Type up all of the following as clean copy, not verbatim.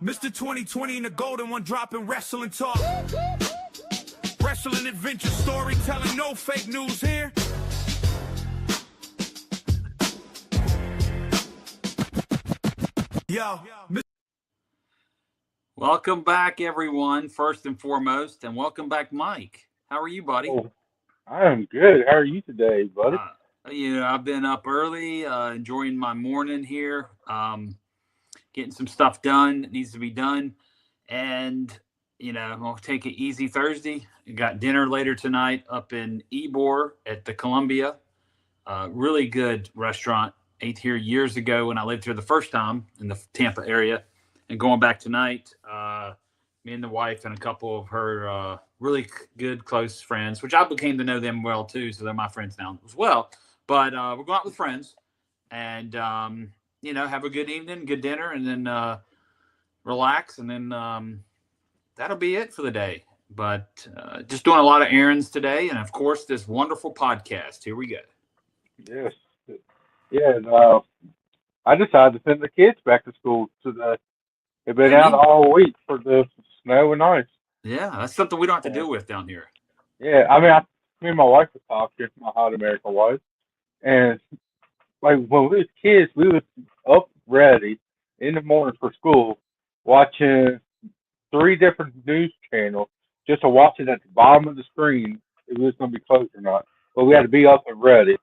Mr. 2020 and the golden one dropping wrestling talk. Wrestling adventure storytelling, no fake news here. Yo. Welcome back, everyone, first and foremost, and welcome back, Mike. How are you, buddy? Oh, I am good. How are you today, buddy? I've been up early, enjoying my morning here, getting some stuff done that needs to be done. And, I'm going to take it easy Thursday. Got dinner later tonight up in Ybor at the Columbia. Really good restaurant. Ate here years ago when I lived here the first time in the Tampa area. And going back tonight, me and the wife and a couple of her really good, close friends, which I became to know them well, too. So they're my friends now as well. But we're going out with friends and, have a good evening, good dinner, and then relax. And then that'll be it for the day. But just doing a lot of errands today. And, of course, this wonderful podcast. Here we go. Yes. Yeah, and, I decided to send the kids back to school today. They've been out all week for the snow and ice. Yeah, that's something we don't have to deal with down here. Yeah, I mean, me and my wife were talking, my hot American wife, and like when we was kids, we was up ready in the morning for school, watching 3 different news channels just to watch it at the bottom of the screen if it was going to be closed or not. But we had to be up and ready.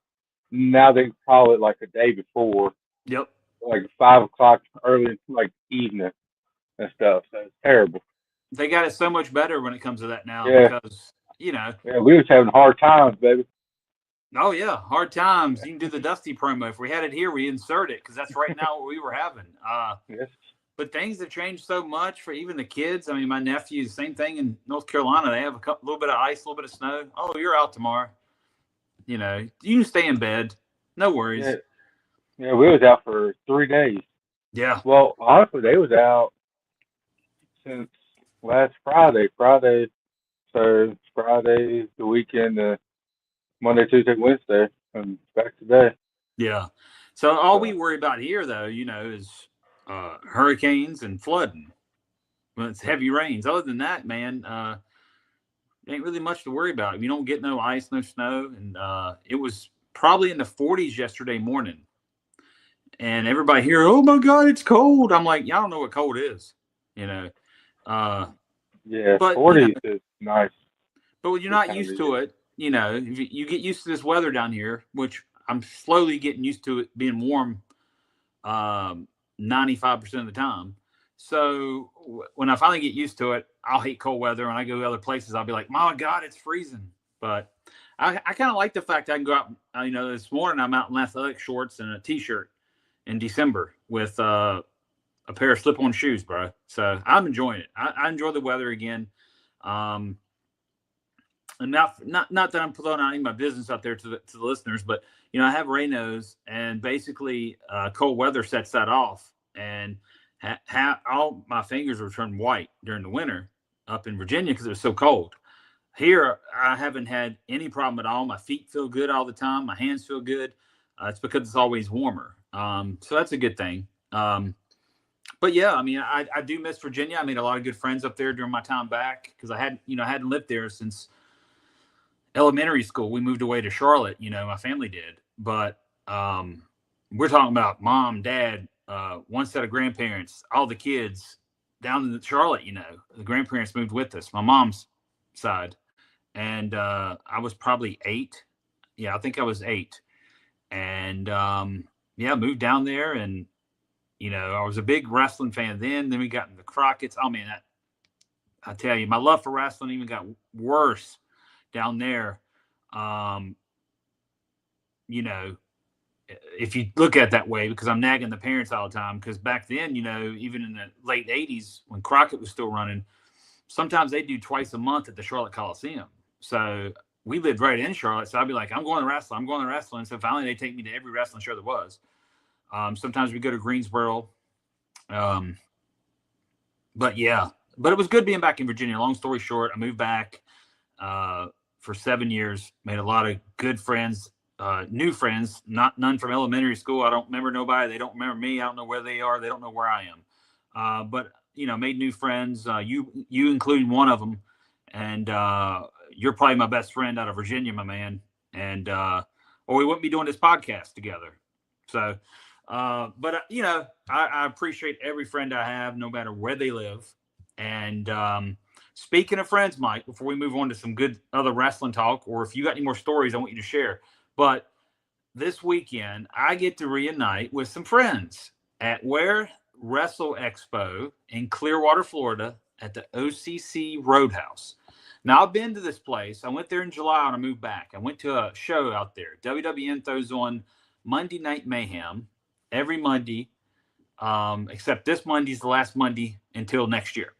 Now they call it like a day before. Yep. Like 5 o'clock early, like evening and stuff. So it's terrible. They got it so much better when it comes to that now because, Yeah, we was having hard times, baby. Oh, yeah, hard times. You can do the Dusty promo. If we had it here, we insert it because that's right now what we were having. Yes. But things have changed so much for even the kids. I mean, my nephew, same thing in North Carolina. They have a little bit of ice, a little bit of snow. Oh, you're out tomorrow. You can stay in bed. No worries. Yeah, we was out for 3 days. Yeah. Well, honestly, they was out since last Friday. So Friday, the weekend, Monday, Tuesday, Wednesday, and back today. Yeah. So all we worry about here, though, is hurricanes and flooding. Well, it's heavy rains. Other than that, man, ain't really much to worry about. You don't get no ice, no snow, and it was probably in the 40s yesterday morning. And everybody here, oh my God, it's cold. I'm like, y'all don't know what cold is, Yeah, but 40 is nice. But when you're not used to it, if you get used to this weather down here, which I'm slowly getting used to it being warm 95% of the time. So when I finally get used to it, I'll hate cold weather. When I go to other places, I'll be like, my God, it's freezing. But I kind of like the fact I can go out, this morning I'm out in athletic shorts and a T-shirt in December with a pair of slip-on shoes, bro. So I'm enjoying it. I enjoy the weather again. And not that I'm throwing out any of my business out there to the listeners, but I have Raynaud's, and basically cold weather sets that off, and all my fingers were turned white during the winter up in Virginia because it was so cold. Here, I haven't had any problem at all. My feet feel good all the time. My hands feel good. It's because it's always warmer. So that's a good thing. But yeah, I mean, I do miss Virginia. I made a lot of good friends up there during my time back because I hadn't lived there since elementary school. We moved away to Charlotte, my family did. But we're talking about mom, dad, one set of grandparents, all the kids down in Charlotte, the grandparents moved with us, my mom's side. And I was probably 8. Yeah, I think I was 8. And moved down there, and I was a big wrestling fan then. Then we got into the Crockett's. Oh man, I tell you, my love for wrestling even got worse down there. If you look at it that way, because I'm nagging the parents all the time. Because back then, even in the late 80s when Crockett was still running, sometimes they do twice a month at the Charlotte Coliseum. So we lived right in Charlotte. So I'd be like, I'm going to wrestling. So finally they take me to every wrestling show there was. Sometimes we go to Greensboro. But it was good being back in Virginia. Long story short, I moved back for 7 years, made a lot of good friends, new friends, none from elementary school. I don't remember nobody. They don't remember me. I don't know where they are. They don't know where I am. but made new friends. You including one of them, and you're probably my best friend out of Virginia, my man. And or we wouldn't be doing this podcast together. So, but I appreciate every friend I have, no matter where they live. And speaking of friends, Mike, before we move on to some good other wrestling talk, or if you got any more stories I want you to share, but this weekend I get to reunite with some friends at where Wrestle Expo in Clearwater, Florida, at the OCC Roadhouse. Now, I've been to this place. I went there in July and I moved back. I went to a show out there. WWN throws on Monday Night Mayhem every Monday, except this Monday's the last Monday until next year.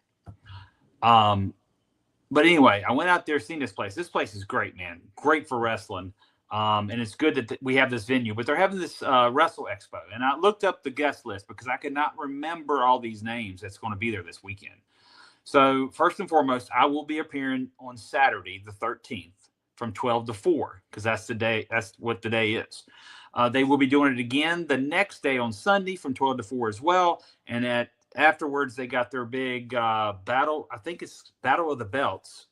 But anyway, I went out there, seen this place. This place is great, man. Great for wrestling. And it's good that we have this venue. But they're having this Wrestle Expo. And I looked up the guest list because I could not remember all these names that's going to be there this weekend. So first and foremost, I will be appearing on Saturday, the 13th, from 12 to 4, because that's the day. That's what the day is. They will be doing it again the next day on Sunday from 12 to 4 as well. And afterwards, they got their big battle. I think it's Battle of the Belts,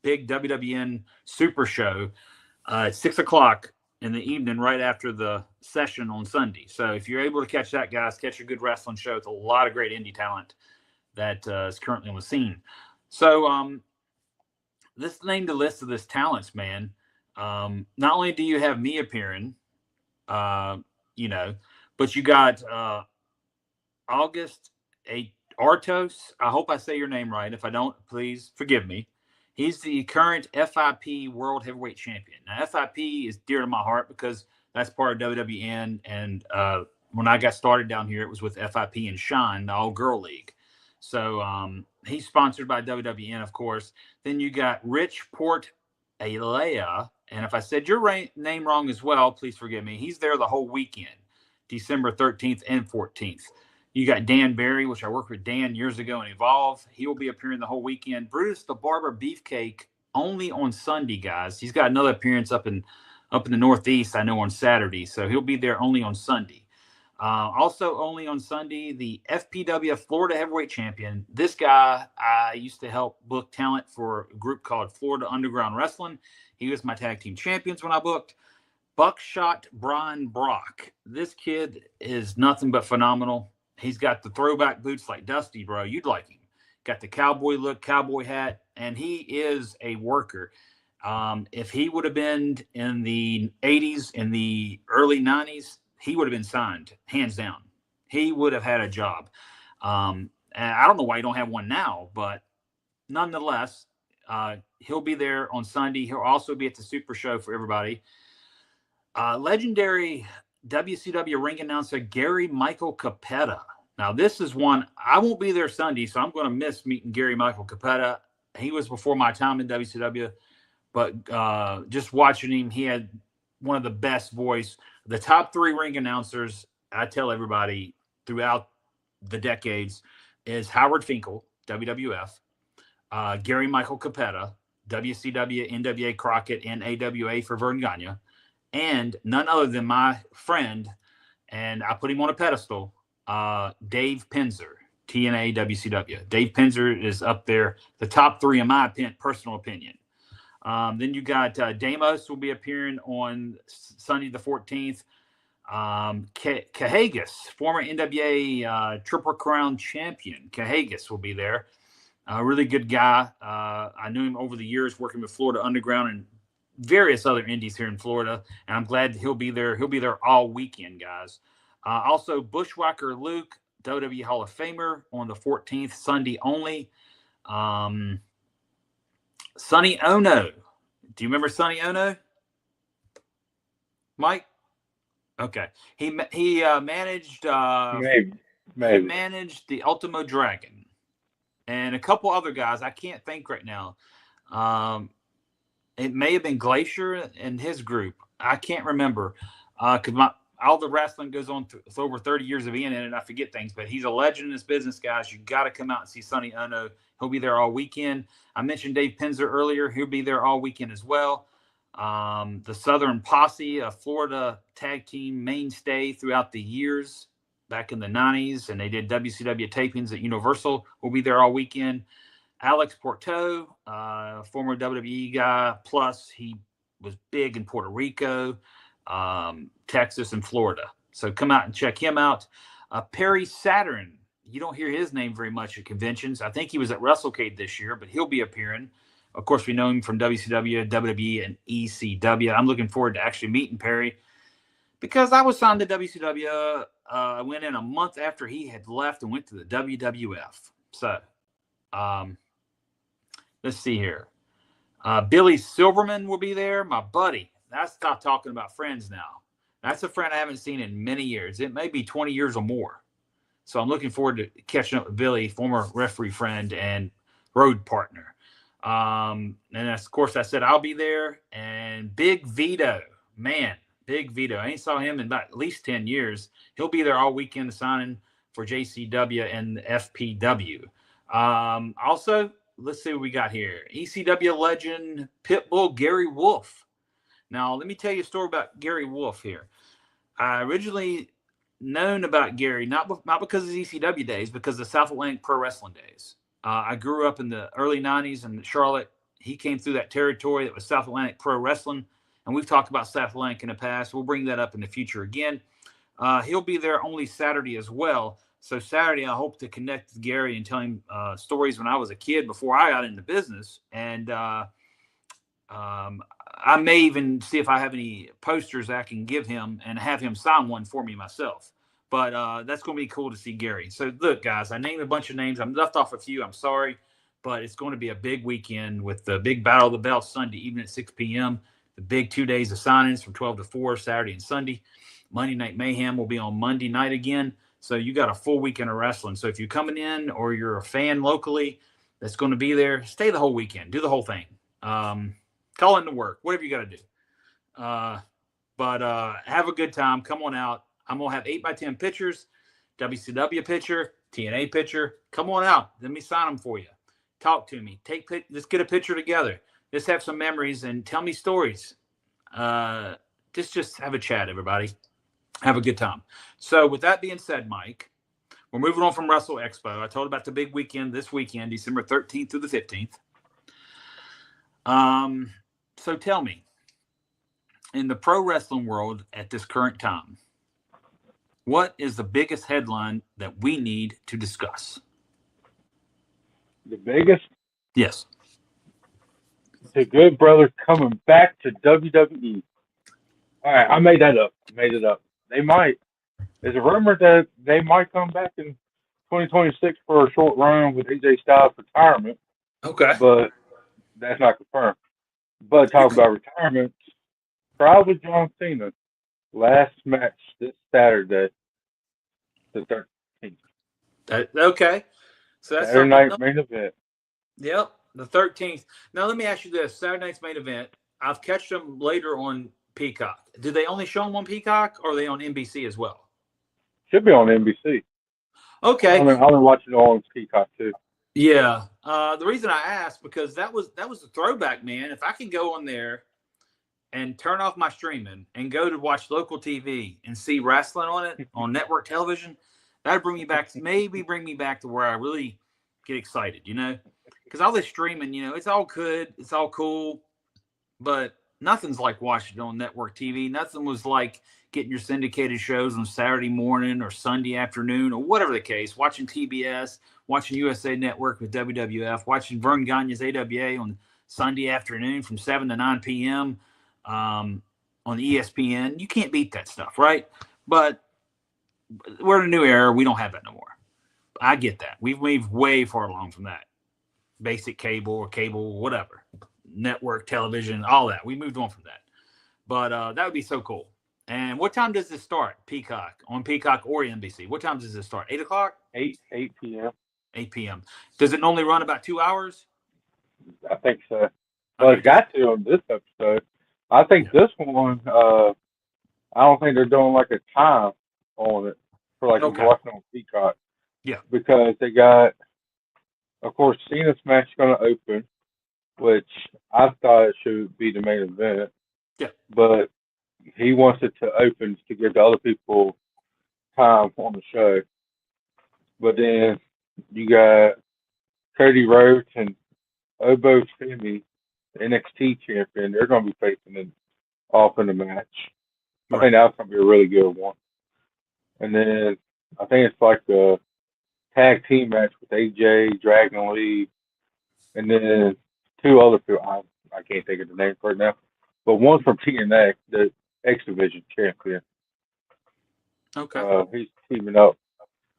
big WWN Super Show at 6 o'clock in the evening, right after the session on Sunday. So if you're able to catch that, guys, catch a good wrestling show. It's a lot of great indie talent that is currently on the scene. So let's name the list of this talents, man. Not only do you have me appearing, but you got August Artos. I hope I say your name right. If I don't, please forgive me. He's the current FIP World Heavyweight Champion. Now, FIP is dear to my heart because that's part of WWN. And when I got started down here, it was with FIP and Shine, the all-girl league. So he's sponsored by WWN, of course. Then you got Rich Port Alea. And if I said your name wrong as well, please forgive me. He's there the whole weekend, December 13th and 14th. You got Dan Barry, which I worked with Dan years ago in Evolve. He will be appearing the whole weekend. Brutus the Barber Beefcake only on Sunday, guys. He's got another appearance up in the Northeast, I know, on Saturday. So he'll be there only on Sunday. Also only on Sunday, the FPW Florida Heavyweight Champion. This guy, I used to help book talent for a group called Florida Underground Wrestling. He was my tag team champions when I booked. Buckshot Brian Brock. This kid is nothing but phenomenal. He's got the throwback boots like Dusty, bro. You'd like him. Got the cowboy look, cowboy hat, and he is a worker. If he would have been in the 80s, in the early 90s, he would have been signed, hands down. He would have had a job. And I don't know why you don't have one now, but nonetheless, he'll be there on Sunday. He'll also be at the Super Show for everybody. Legendary WCW ring announcer Gary Michael Capetta. Now, this is one, I won't be there Sunday, so I'm going to miss meeting Gary Michael Capetta. He was before my time in WCW, but just watching him, he had one of the best voice. The top 3 ring announcers, I tell everybody throughout the decades, is Howard Finkel, WWF, Gary Michael Capetta, WCW, NWA Crockett, and AWA for Vern Gagne, and none other than my friend, and I put him on a pedestal, Dave Penzer, TNA WCW. Dave Penzer is up there, the top 3 in my personal opinion. Then you got Damos will be appearing on Sunday the 14th. Cahagas, former NWA Triple Crown champion, Cahagas will be there. A really good guy. I knew him over the years working with Florida Underground and various other indies here in Florida, and I'm glad he'll be there. He'll be there all weekend, guys. Also, Bushwhacker Luke, WWE Hall of Famer, on the 14th, Sunday only. Sonny Ono. Do you remember Sonny Ono? Mike? Okay. He managed Maybe. He managed the Ultimo Dragon and a couple other guys I can't think right now. It may have been Glacier and his group. I can't remember because all the wrestling goes on for over 30 years of being in it, and I forget things. But he's a legend in this business, guys. You got to come out and see Sonny Ono. He'll be there all weekend. I mentioned Dave Penzer earlier. He'll be there all weekend as well. The Southern Posse, a Florida tag team mainstay throughout the years, back in the 90s, and they did WCW tapings at Universal. Will be there all weekend. Alex Porto, former WWE guy, plus he was big in Puerto Rico, Texas, and Florida. So come out and check him out. Perry Saturn, you don't hear his name very much at conventions. I think he was at WrestleCade this year, but he'll be appearing. Of course, we know him from WCW, WWE, and ECW. I'm looking forward to actually meeting Perry because I was signed to WCW. I went in a month after he had left and went to the WWF. So let's see here. Billy Silverman will be there, my buddy. That's stop talking about friends now. That's a friend I haven't seen in many years. It may be 20 years or more. So I'm looking forward to catching up with Billy, former referee friend and road partner. And of course, I said I'll be there. And Big Vito, man, Big Vito. I ain't saw him in about at least 10 years. He'll be there all weekend signing for JCW and FPW. Also, let's see what we got here. ECW legend Pitbull Gary Wolf. Now, let me tell you a story about Gary Wolf here. I originally known about Gary, not because of his ECW days, because of the South Atlantic Pro Wrestling days. I grew up in the early 90s in Charlotte. He came through that territory that was South Atlantic Pro Wrestling, and we've talked about South Atlantic in the past. We'll bring that up in the future again. He'll be there only Saturday as well. So Saturday, I hope to connect with Gary and tell him stories when I was a kid before I got into business. And I may even see if I have any posters I can give him and have him sign one for me myself. But that's going to be cool to see Gary. So, look, guys, I named a bunch of names. I'm left off a few. I'm sorry. But it's going to be a big weekend with the big Battle of the Belts Sunday evening at 6 p.m., the big 2 days of signings from 12 to 4, Saturday and Sunday. Monday Night Mayhem will be on Monday night again. So you got a full weekend of wrestling. So if you're coming in or you're a fan locally that's going to be there, stay the whole weekend. Do the whole thing. Call in to work, whatever you got to do. But have a good time. Come on out. I'm going to have 8x10 pictures, WCW picture, TNA picture. Come on out. Let me sign them for you. Talk to me. Let's get a picture together. Let's have some memories and tell me stories. Just have a chat, everybody. Have a good time. So with that being said, Mike, we're moving on from Wrestle Expo. I told about the big weekend this weekend, December 13th through the 15th. So tell me, in the pro wrestling world at this current time, what is the biggest headline that we need to discuss? The biggest? Yes. The Good Brothers coming back to WWE. All right, I made that up. They might. There's a rumor that they might come back in 2026 for a short run with AJ Styles' retirement. Okay. But that's not confirmed. But talk about retirement, probably John Cena. Last match this Saturday, the 13th. Okay. So that's Saturday night main event. Yep, the 13th. Now let me ask you this: Saturday night's main event. I've catched them later on Peacock. Do they only show them on Peacock, or are they on NBC as well? Should be on NBC. Okay. I've been watching it on Peacock too. Yeah. The reason I asked because that was a throwback, man. If I can go on there and turn off my streaming and go to watch local TV and see wrestling on it on network television, that'd bring me back to where I really get excited, because all this streaming, it's all good, it's all cool, but nothing's like watching it on network TV. Nothing was like getting your syndicated shows on Saturday morning or Sunday afternoon or whatever the case, watching TBS, watching USA Network with WWF, watching Vern Gagne's AWA on Sunday afternoon from 7 to 9 p.m. On ESPN. You can't beat that stuff, right? But we're in a new era. We don't have that no more. I get that. We've moved way far along from that. Basic cable or cable, whatever. Network television, all that. We moved on from that. But that would be so cool. And what time does this start? Peacock, on Peacock or NBC. What time does this start? 8 o'clock? 8 p.m. 8 p.m. Does it normally run about 2 hours? I think so. Well, it's got to on this episode. I think this one, I don't think they're doing like a time on it for like watching on Peacock. Yeah. Because they got, of course, Cena's match going to open, which I thought it should be the main event. Yeah. But he wants it to open to give the other people time on the show. But then you got Cody Rhodes and Obo Femi, the NXT champion. They're going to be facing it off in the match. I think that's going to be a really good one. And then I think it's like a tag team match with AJ, Dragon Lee, and then two other people. I can't think of the name right now. But one's from TNA, the X Division champion. Okay. He's teaming up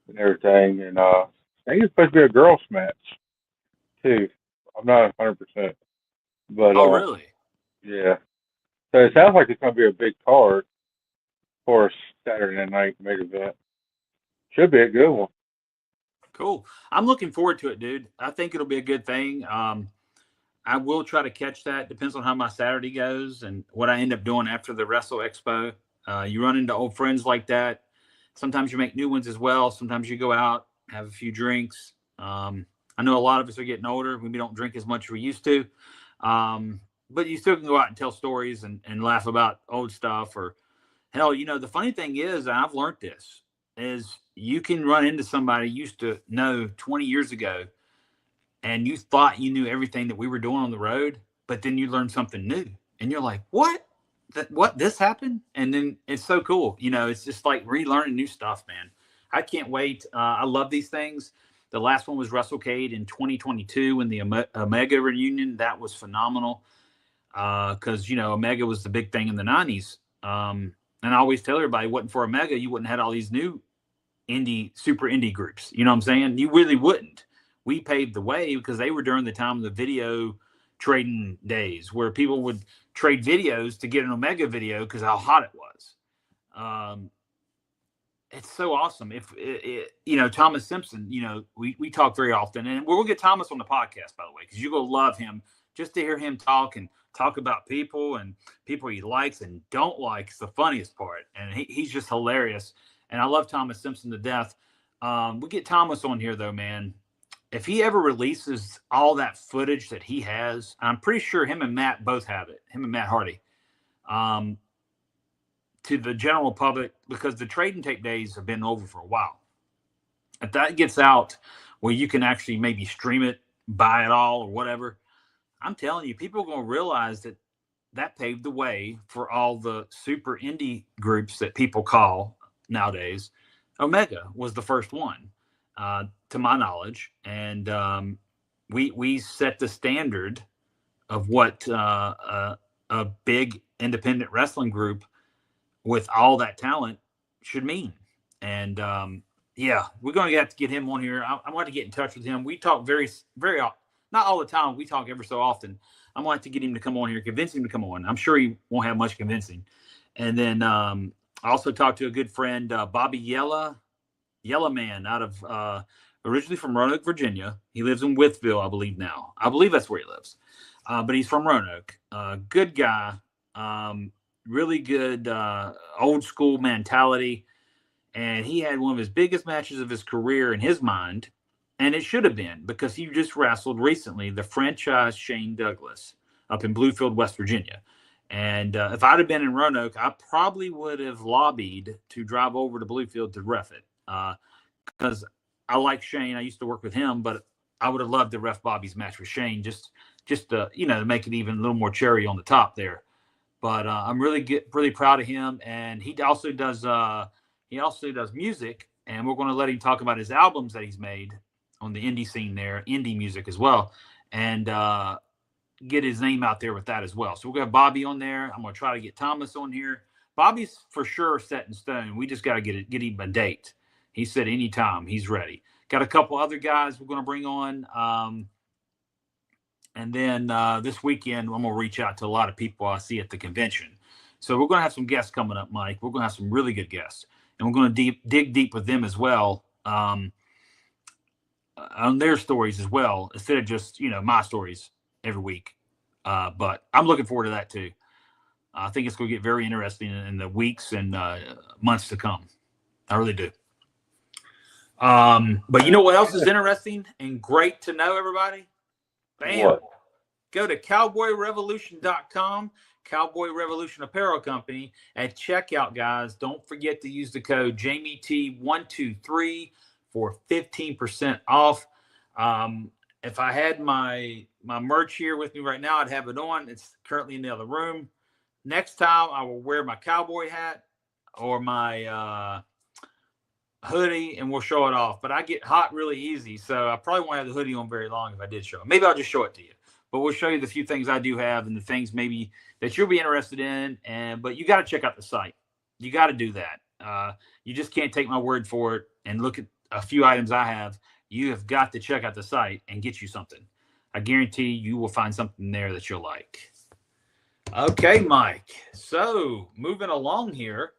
and everything. And I think it's supposed to be a girls' match, too. I'm not 100%. But, Oh, really? Yeah. So it sounds like it's going to be a big card for a Saturday night main event. Should be a good one. Cool. I'm looking forward to it, dude. I think it'll be a good thing. I will try to catch that. Depends on how my Saturday goes and what I end up doing after the Wrestle Expo. You run into old friends like that. Sometimes you make new ones as well. Sometimes you go out, have a few drinks. I know a lot of us are getting older. We don't drink as much as we used to. But you still can go out and tell stories and laugh about old stuff. Or hell, the funny thing is, and I've learned this, is you can run into somebody you used to know 20 years ago, and you thought you knew everything that we were doing on the road, but then you learned something new, and you're like, "What? This happened?" And then it's so cool. It's just like relearning new stuff, man. I can't wait. I love these things. The last one was WrestleCade in 2022 in the Omega reunion. That was phenomenal because Omega was the big thing in the 90s. And I always tell everybody, wasn't for Omega, you wouldn't have had all these new super indie groups. You know what I'm saying? You really wouldn't. We paved the way because they were during the time of the video trading days where people would trade videos to get an Omega video because how hot it was. It's so awesome. If Thomas Simpson, we talk very often, and we'll get Thomas on the podcast, by the way, because you're going to love him just to hear him talk about people and people he likes and don't like. It's the funniest part. And he's just hilarious. And I love Thomas Simpson to death. We'll get Thomas on here, though, man. If he ever releases all that footage that he has, I'm pretty sure him and Matt both have it, him and Matt Hardy, to the general public, because the trading tape days have been over for a while. If that gets out where you can actually maybe stream it, buy it all or whatever, I'm telling you, people are going to realize that paved the way for all the super indie groups that people call nowadays. Omega was the first one, to my knowledge. And we set the standard of what a big independent wrestling group with all that talent should mean. And we're going to have to get him on here. I want to get in touch with him. We talk very, very, not all the time. We talk ever so often. I'm going to have to get him to come on here, convince him to come on. I'm sure he won't have much convincing. And then I also talked to a good friend, Bobby Yella Man, out of originally from Roanoke, Virginia. He lives in Withville, I believe now. I believe that's where he lives. But he's from Roanoke. Good guy. Really good old school mentality. And he had one of his biggest matches of his career in his mind. And it should have been, because he just wrestled recently the franchise Shane Douglas up in Bluefield, West Virginia. And if I'd have been in Roanoke, I probably would have lobbied to drive over to Bluefield to ref it. Because I like Shane. I used to work with him, but I would have loved to ref Bobby's match with Shane just to, to make it even a little more cherry on the top there. But I'm really proud of him. And he also does music, and we're going to let him talk about his albums that he's made on the indie scene there, indie music as well, and get his name out there with that as well. So we're going to have Bobby on there. I'm going to try to get Thomas on here. Bobby's for sure set in stone. We just got to get him a date. He said anytime he's ready. Got a couple other guys we're going to bring on. And then this weekend, I'm going to reach out to a lot of people I see at the convention. So we're going to have some guests coming up, Mike. We're going to have some really good guests. And we're going to dig deep with them as well, on their stories as well, instead of just, my stories every week. But I'm looking forward to that too. I think it's going to get very interesting in the weeks and months to come. I really do. But you know what else is interesting and great to know, everybody? Bam. What? Go to cowboyrevolution.com. Cowboy Revolution Apparel Company at checkout, guys. Don't forget to use the code JamieT123 for 15% off. If I had my merch here with me right now, I'd have it on. It's currently in the other room. Next time, I will wear my cowboy hat or my hoodie, and we'll show it off. But I get hot really easy, so I probably won't have the hoodie on very long if I did show it. Maybe I'll just show it to you. But we'll show you the few things I do have and the things maybe that you'll be interested in. But you got to check out the site. You got to do that. You just can't take my word for it and look at a few items I have. You have got to check out the site and get you something. I guarantee you will find something there that you'll like. Okay, Mike. So moving along here.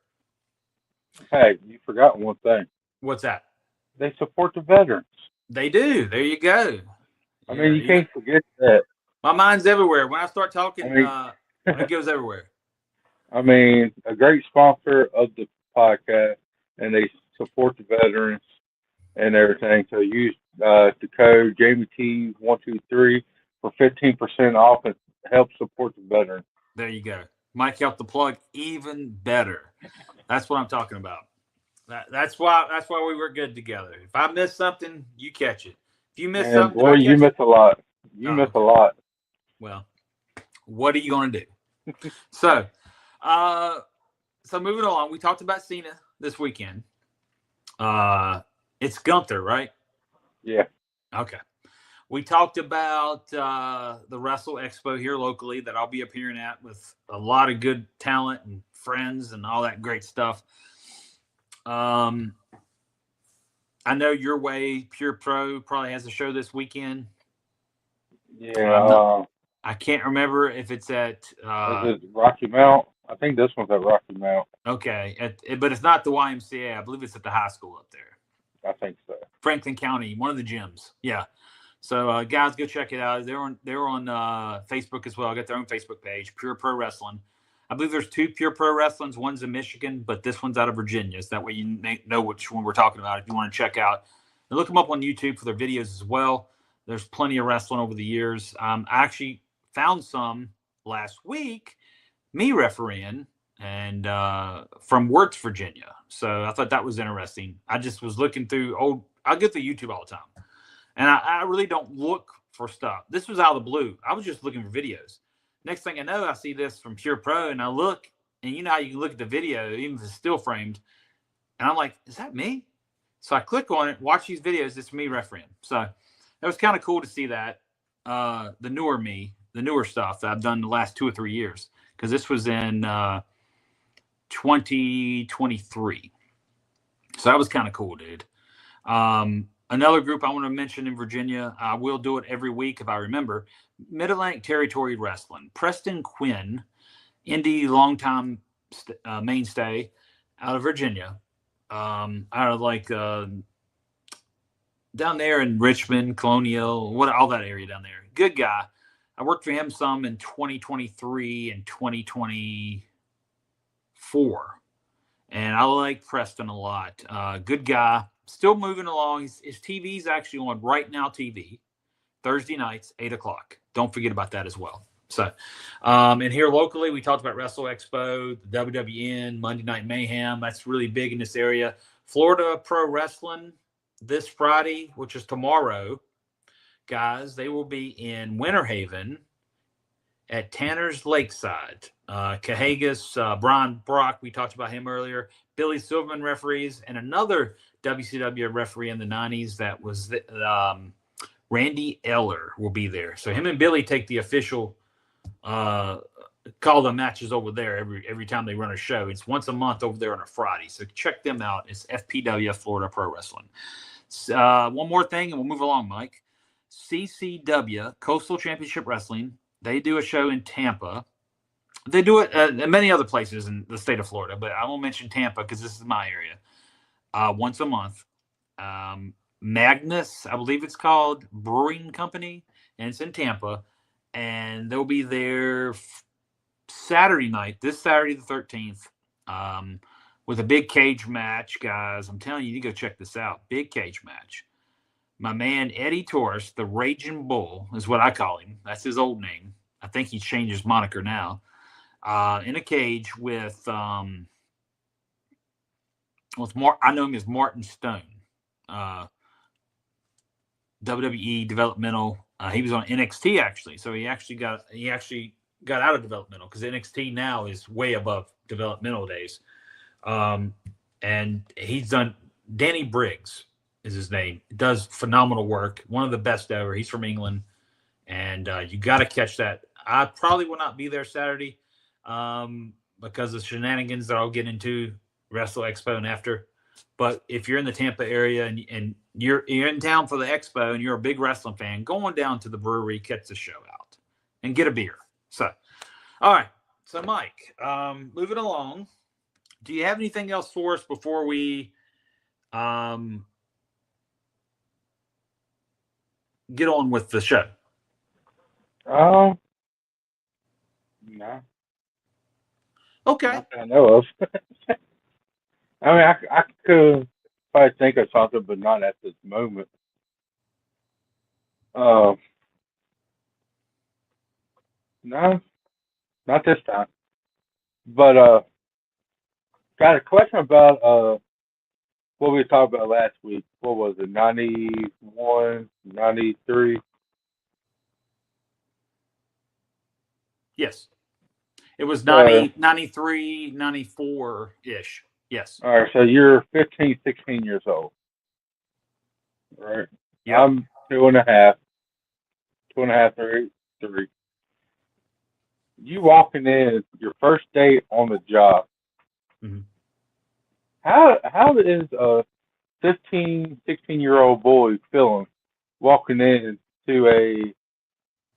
Hey, you forgot one thing. What's that? They support the veterans. They do. There you go. I mean, you can't forget that. My mind's everywhere. When I start talking, it goes everywhere. I mean, a great sponsor of the podcast, and they support the veterans and everything. So use the code JamieT123 for 15% off and help support the veterans. There you go. Mike helped the plug even better. That's what I'm talking about. That's why we work good together. If I miss something, you catch it. If you miss something, well, you miss a lot. You miss a lot. Well, what are you going to do? So moving along, we talked about Cena this weekend. It's Gunther, right? Yeah. Okay. We talked about the Wrestle Expo here locally that I'll be appearing at with a lot of good talent and friends and all that great stuff. I know Your Way Pure Pro probably has a show this weekend. Yeah. I can't remember if it's at is it Rocky Mount? I think this one's at Rocky Mount. Okay, but it's not the YMCA. I believe it's at the high school up there. I think so. Franklin County, one of the gyms. Yeah. So guys, go check it out. They're on Facebook as well. I got their own Facebook page, Pure Pro Wrestling. I believe there's two Pure Pro Wrestlings. One's in Michigan, but this one's out of Virginia. So that way you know which one we're talking about if you want to check out. And look them up on YouTube for their videos as well. There's plenty of wrestling over the years. I actually found some last week, me refereeing, and from Wirtz, Virginia. So I thought that was interesting. I just was looking through I get through YouTube all the time. And I really don't look for stuff. This was out of the blue. I was just looking for videos. Next thing I know, I see this from Pure Pro, and I look, and you know how you can look at the video, even if it's still framed, and I'm like, is that me? So I click on it, watch these videos. It's me refereeing. So it was kind of cool to see that, the newer stuff that I've done the last 2 or 3 years, because this was in 2023. So that was kind of cool, dude. Another group I want to mention in Virginia, I will do it every week if I remember, Mid-Atlantic Territory Wrestling. Preston Quinn, indie longtime mainstay out of Virginia, out of like down there in Richmond, Colonial, all that area down there. Good guy. I worked for him some in 2023 and 2024. And I like Preston a lot. Good guy. Still moving along. His TV's actually on Right Now TV, Thursday nights, 8 o'clock. Don't forget about that as well. So, and here locally, we talked about Wrestle Expo, the WWN, Monday Night Mayhem. That's really big in this area. Florida Pro Wrestling this Friday, which is tomorrow. Guys, they will be in Winter Haven at Tanner's Lakeside. Cahagas, Brian Brock, we talked about him earlier. Billy Silverman referees, and another WCW referee in the 90s that was Randy Eller will be there. So him and Billy take the official call the matches over there every time they run a show. It's once a month over there on a Friday. So check them out. It's FPW, Florida Pro Wrestling. One more thing, and we'll move along, Mike. CCW, Coastal Championship Wrestling. They do a show in Tampa. They do it in many other places in the state of Florida, but I won't mention Tampa because this is my area. Once a month. Magnus, I believe it's called, Brewing Company, and it's in Tampa. And they'll be there Saturday night, this Saturday the 13th, with a big cage match, guys. I'm telling you, you go check this out. Big cage match. My man Eddie Torres, the Raging Bull, is what I call him. That's his old name. I think he changed his moniker now. in a cage with Mark. I know him as Martin Stone, WWE developmental. He was on NXT actually, so he actually got out of developmental because NXT now is way above developmental days. And he's done. Danny Briggs is his name. Does phenomenal work. One of the best ever. He's from England, and you got to catch that. I probably will not be there Saturday because of shenanigans that I'll get into Wrestle Expo and after. But if you're in the Tampa area and you're in town for the expo and you're a big wrestling fan, go on down to the brewery, catch the show out, and get a beer. So, all right. So, Mike, moving along. Do you have anything else for us before we get on with the show? No. Okay. Not that I know of. I mean, I could probably think of something, but not at this moment. No, not this time. But got a question about what we talked about last week. What was it? 91, 93? Yes. It was 90, 93, 94-ish. Yes. All right, so you're 15, 16 years old. Right? Yep. I'm 2.5, 3. You walking in your first day on the job. Mm-hmm. How is a 15, 16-year-old boy feeling walking into a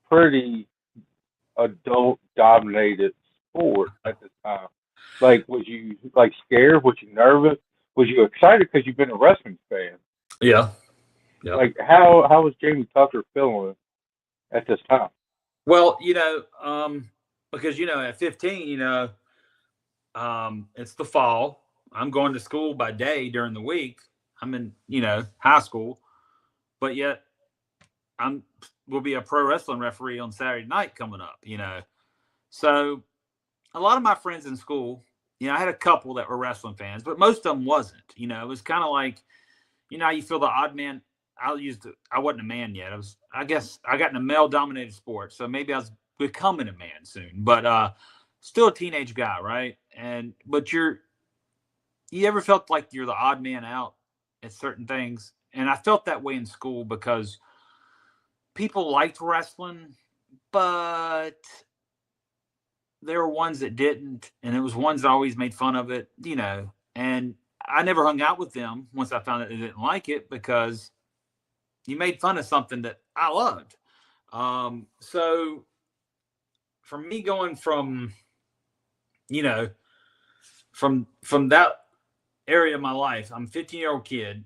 pretty adult-dominated sport at this time? Like, was you scared? Was you nervous? Was you excited because you've been a wrestling fan? Yeah. Like, how was Jamie Tucker feeling at this time? Well, because at 15, it's the fall. I'm going to school by day during the week. I'm in, high school, but yet will be a pro wrestling referee on Saturday night coming up. So a lot of my friends in school, I had a couple that were wrestling fans, but most of them wasn't. It was kind of like, how you feel the odd man. I wasn't a man yet. I guess I got in a male-dominated sport, so maybe I was becoming a man soon. But still a teenage guy, right? But you ever felt like you're the odd man out at certain things? And I felt that way in school because people liked wrestling, but there were ones that didn't, and it was ones that always made fun of it, and I never hung out with them once I found out they didn't like it because you made fun of something that I loved. So for me going from that area of my life, I'm a 15-year-old kid,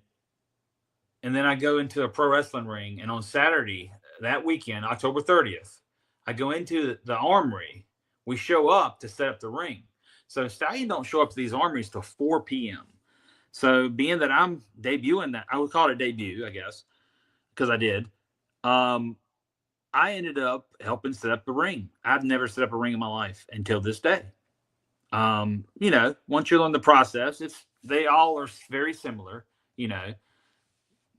and then I go into a pro wrestling ring, and on Saturday, that weekend, October 30th, I go into the Armory. We show up to set up the ring. So Stallion don't show up to these armories till 4 p.m. So being that I'm debuting that, I would call it a debut, I guess, because I did. I ended up helping set up the ring. I've never set up a ring in my life until this day. Once you learn the process, they all are very similar. The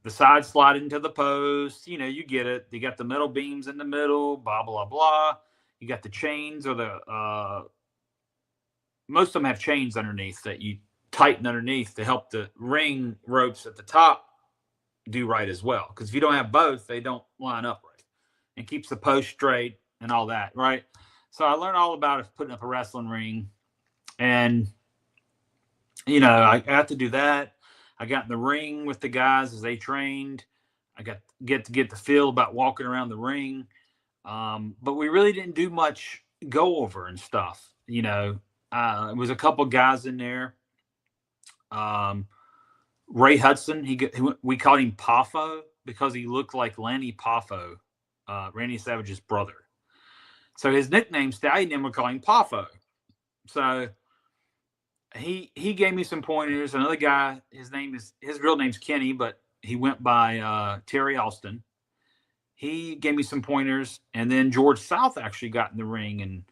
side slide into the post, you get it. You got the metal beams in the middle, blah, blah, blah. You got the chains or most of them have chains underneath that you tighten underneath to help the ring ropes at the top do right as well. Because if you don't have both, they don't line up right. And keeps the post straight and all that, right? So I learned all about it putting up a wrestling ring. And, I got to do that. I got in the ring with the guys as they trained. I got to get the feel about walking around the ring. But we really didn't do much go over and stuff. It was a couple guys in there. Ray Hudson, we called him Poffo because he looked like Lanny Poffo, Randy Savage's brother. So his nickname, Stallion, and we call him Poffo. So he gave me some pointers. Another guy, his real name's Kenny, but he went by Terry Austin. He gave me some pointers, and then George South actually got in the ring and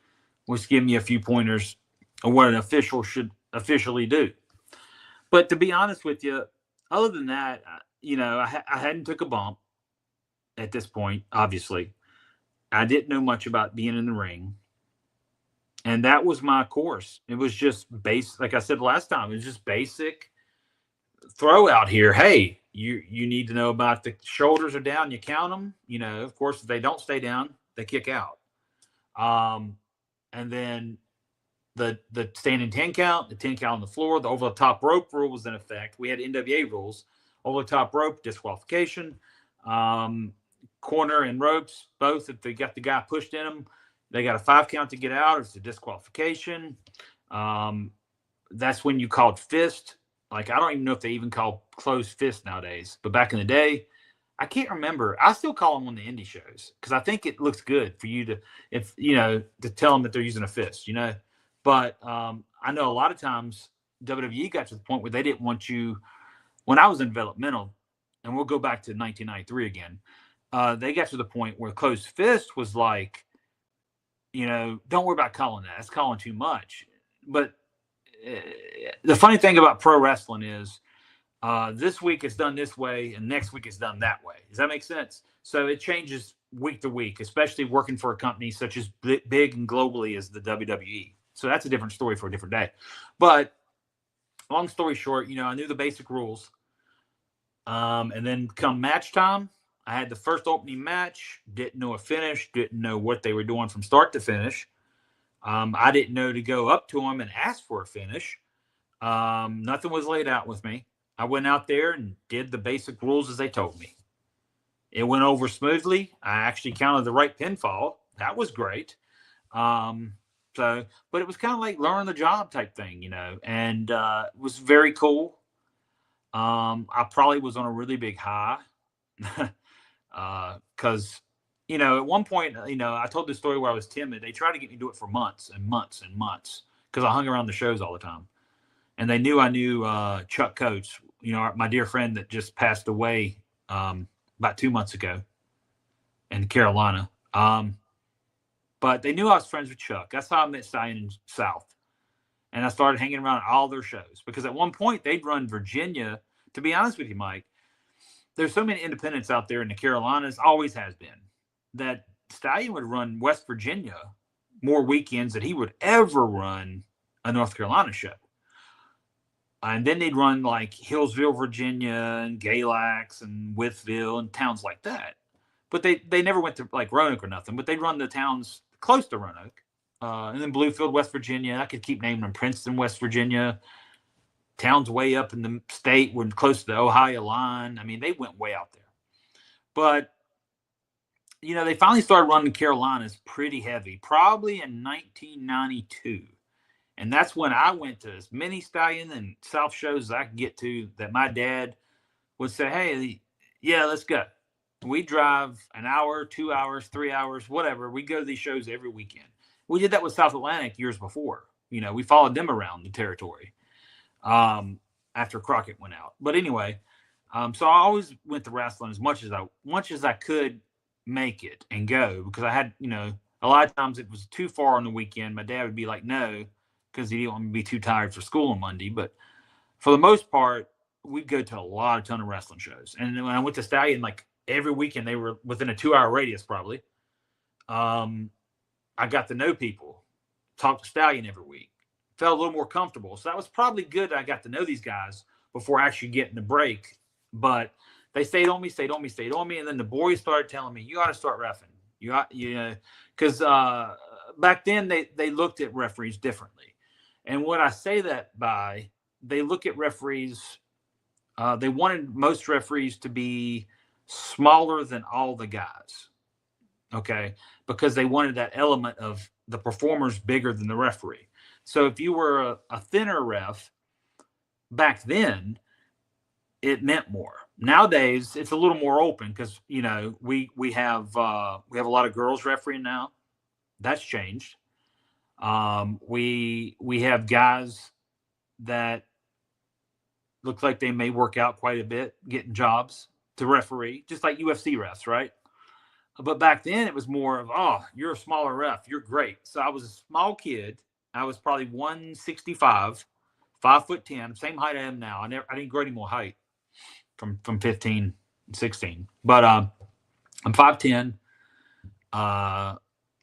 was give me a few pointers on what an official should officially do. But to be honest with you, other than that, I hadn't took a bump at this point. Obviously, I didn't know much about being in the ring, and that was my course. It was just base, like I said last time. It was just basic throw out here. Hey, you need to know about the shoulders are down. You count them. Of course, if they don't stay down, they kick out. And then the standing 10 count, the 10 count on the floor, the over the top rope rule was in effect. We had NWA rules. Over the top rope, disqualification. Corner and ropes, both, if they got the guy pushed in them, they got a 5 count to get out. It's a disqualification. That's when you called fist. Like, I don't even know if they even call closed fist nowadays. But back in the day, I can't remember. I still call them on the indie shows because I think it looks good for you to, to tell them that they're using a fist, But I know a lot of times WWE got to the point where they didn't want you. When I was in developmental, and we'll go back to 1993 again, they got to the point where closed fist was like, don't worry about calling that. That's calling too much. But the funny thing about pro wrestling is this week it's done this way and next week it's done that way. Does that make sense? So it changes week to week, especially working for a company such as big and globally as the WWE. So that's a different story for a different day. But long story short, I knew the basic rules. And then come match time, I had the first opening match, didn't know a finish, didn't know what they were doing from start to finish. I didn't know to go up to them and ask for a finish. Nothing was laid out with me. I went out there and did the basic rules as they told me. It went over smoothly. I actually counted the right pinfall. That was great. But it was kind of like learn the job type thing, and it was very cool. I probably was on a really big high because, at one point, I told this story where I was timid. They tried to get me to do it for months and months and months because I hung around the shows all the time. And they knew I knew Chuck Coates, my dear friend that just passed away about 2 months ago in Carolina. But they knew I was friends with Chuck. That's how I met Stallion in South. And I started hanging around at all their shows because at one point they'd run Virginia. To be honest with you, Mike, there's so many independents out there in the Carolinas, always has been, that Stallion would run West Virginia more weekends than he would ever run a North Carolina show. And then they'd run like Hillsville, Virginia, and Galax and Wytheville and towns like that. But they never went to like Roanoke or nothing, but they'd run the towns close to Roanoke. And then Bluefield, West Virginia. I could keep naming them. Princeton, West Virginia. Towns way up in the state, were close to the Ohio line. I mean, they went way out there. But, they finally started running the Carolinas pretty heavy, probably in 1992. And that's when I went to as many Stallion and South shows as I could get to that my dad would say, hey, yeah, let's go. We drive an hour, 2 hours, 3 hours, whatever. We go to these shows every weekend. We did that with South Atlantic years before. We followed them around the territory after Crockett went out. But anyway, so I always went to wrestling as much as I could make it and go because I had, a lot of times it was too far on the weekend. My dad would be like, no, because he didn't want me to be too tired for school on Monday. But for the most part, we'd go to a ton of wrestling shows. And when I went to Stallion, like every weekend, they were within a 2-hour radius probably. I got to know people, talked to Stallion every week, felt a little more comfortable. So that was probably good. I got to know these guys before actually getting the break. But they stayed on me. And then the boys started telling me, you ought to start reffing. Because back then they looked at referees differently. And what I say that by, they look at referees, they wanted most referees to be smaller than all the guys. Okay, because they wanted that element of the performer's bigger than the referee. So if you were a thinner ref back then, it meant more. Nowadays, it's a little more open because we have a lot of girls refereeing now. That's changed. We have guys that look like they may work out quite a bit, getting jobs to referee, just like UFC refs, right? But back then it was more of, oh, you're a smaller ref, you're great. So I was a small kid. I was probably 165, 5'10", same height I am now. I didn't grow any more height from 15, 16. But I'm 5'10". I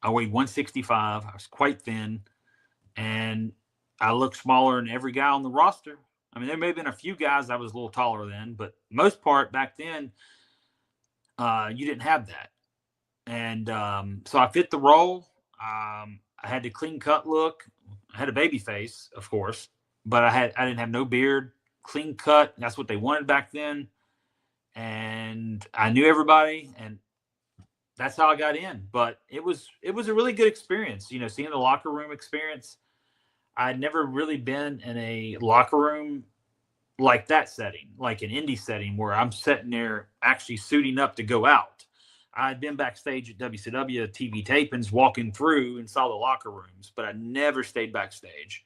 weighed 165. I was quite thin, and I looked smaller than every guy on the roster. I mean, there may have been a few guys I was a little taller than, but most part back then, you didn't have that. And so I fit the role. I had the clean cut look. I had a baby face, of course, but I didn't have no beard, clean cut. That's what they wanted back then. And I knew everybody, and that's how I got in. But it was a really good experience, you know, seeing the locker room experience. I'd never really been in a locker room like that setting, like an indie setting where I'm sitting there actually suiting up to go out. I'd been backstage at WCW TV tapings, walking through and saw the locker rooms, but I never stayed backstage.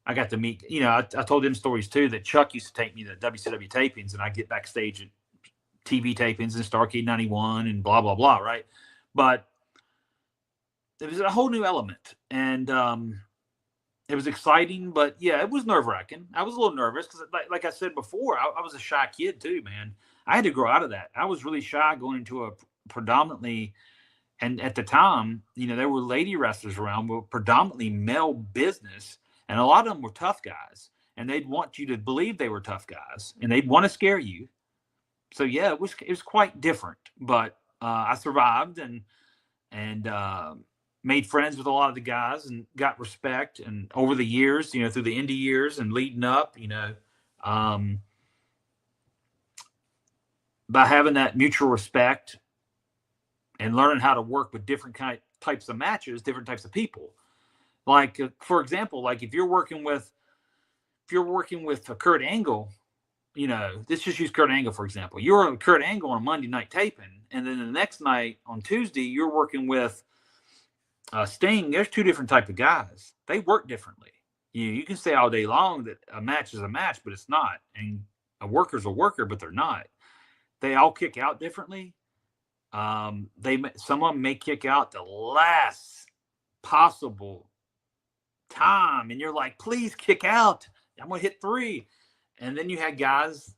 I got to meet, you know, I told them stories too, that Chuck used to take me to WCW tapings, and I get backstage at TV tapings and Starrcade 91 and blah, blah, blah, right? But it was a whole new element, and it was exciting, but yeah, it was nerve-wracking. I was a little nervous because, like I said before, I was a shy kid too, man. I had to grow out of that. I was really shy going into a predominantly, and at the time, you know, there were lady wrestlers around, but predominantly male business, and a lot of them were tough guys, and they'd want you to believe they were tough guys, and they'd want to scare you. So yeah, it was quite different, but I survived and made friends with a lot of the guys and got respect. And over the years, you know, through the indie years and leading up, you know, by having that mutual respect and learning how to work with different types of matches, different types of people. Like, for example, like if you're working with Kurt Angle, you know, let's just use Kurt Angle, for example. You're with Kurt Angle on a Monday night taping, and then the next night on Tuesday, you're working with Sting. There's two different type of guys. They work differently. You can say all day long that a match is a match, but it's not. And a worker's a worker, but they're not. They all kick out differently. Some of them may kick out the last possible time, and you're like, please kick out. I'm gonna hit 3. And then you had guys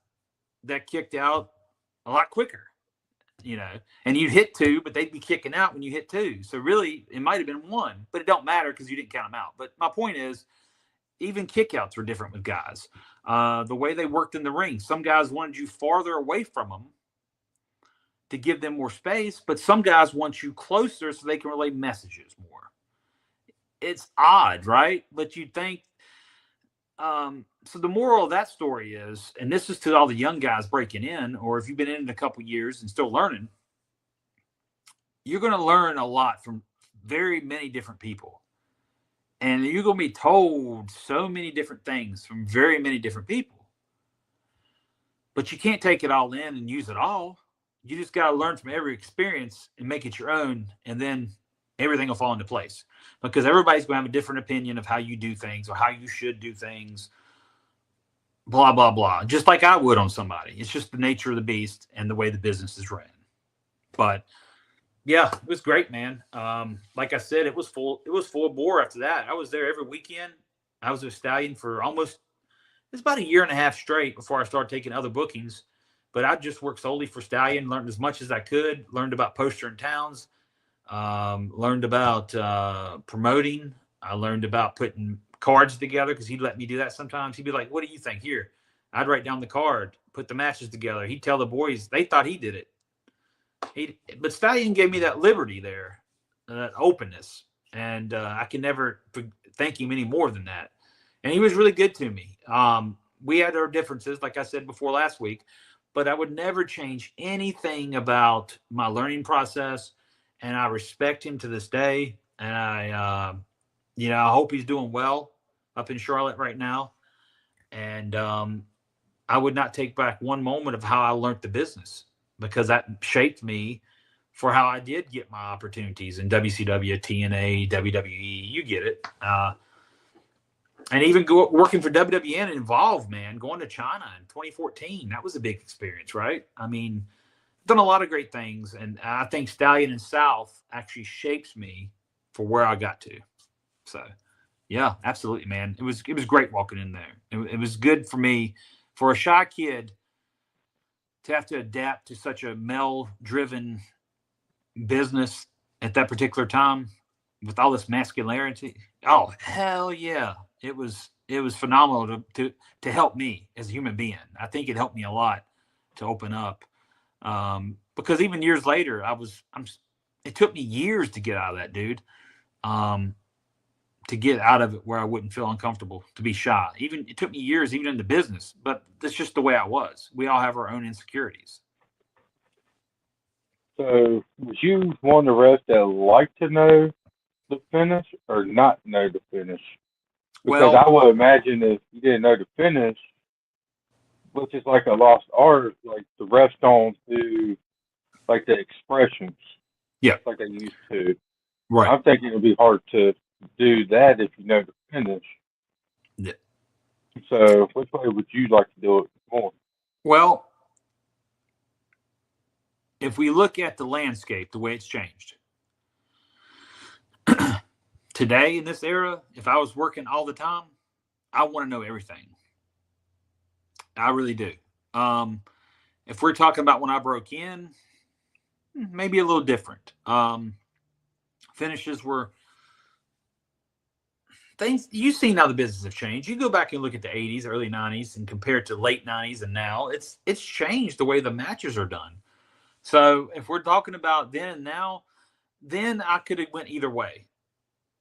that kicked out a lot quicker, you know, and you'd hit 2, but they'd be kicking out when you hit 2. So really, it might have been 1, but it don't matter because you didn't count them out. But my point is, even kickouts were different with guys. The way they worked in the ring, some guys wanted you farther away from them to give them more space, but some guys want you closer so they can relay messages more. It's odd, right? But you'd think, so the moral of that story is, and this is to all the young guys breaking in, or if you've been in it a couple years and still learning, you're going to learn a lot from very many different people. And you're going to be told so many different things from very many different people. But you can't take it all in and use it all. You just got to learn from every experience and make it your own, and then everything will fall into place. Because everybody's going to have a different opinion of how you do things or how you should do things, blah, blah, blah. Just like I would on somebody. It's just the nature of the beast and the way the business is ran. But yeah, it was great, man. Like I said, it was full bore after that. I was there every weekend. I was a Stallion for it's about a year and a half straight before I started taking other bookings. But I just worked solely for Stallion, learned as much as I could, learned about poster and towns, learned about promoting. I learned about putting cards together because he'd let me do that sometimes. He'd be like, what do you think? Here. I'd write down the card, put the matches together. He'd tell the boys, they thought he did it. But Stallion gave me that liberty there, that openness. And I can never thank him any more than that. And he was really good to me. We had our differences, like I said before last week, but I would never change anything about my learning process. And I respect him to this day. And I hope he's doing well up in Charlotte right now. And I would not take back one moment of how I learned the business, because that shaped me for how I did get my opportunities in WCW, TNA, WWE. You get it. And even working for WWN involved, man, going to China in 2014. That was a big experience, right? I mean, done a lot of great things, and I think Stallion and South actually shapes me for where I got to. So, yeah, absolutely, man. It was great walking in there. It was good for me, for a shy kid, to have to adapt to such a male-driven business at that particular time with all this masculinity. Oh, hell yeah. It was phenomenal to help me as a human being. I think it helped me a lot to open up. Because even years later, it took me years to get out of that, dude. To get out of it where I wouldn't feel uncomfortable, to be shy. Even it took me years, even in the business, but that's just the way I was. We all have our own insecurities. So, was you one of the refs that like to know the finish or not know the finish? Because Well, I would imagine if you didn't know the finish, which is like a lost art, like the refs don't do like the expressions yeah, like they used to. right. I'm thinking it'd be hard to do that if you know the finish. Yeah. So, which way would you like to do it more? Well, if we look at the landscape, the way it's changed today in this era, if I was working all the time, I want to know everything. I really do. If we're talking about when I broke in, maybe a little different. Finishes were things you've seen how the business have changed. You go back and look at the 80s, early 90s, and compare it to late 90s and now, it's changed the way the matches are done. So if we're talking about then and now, then I could have went either way.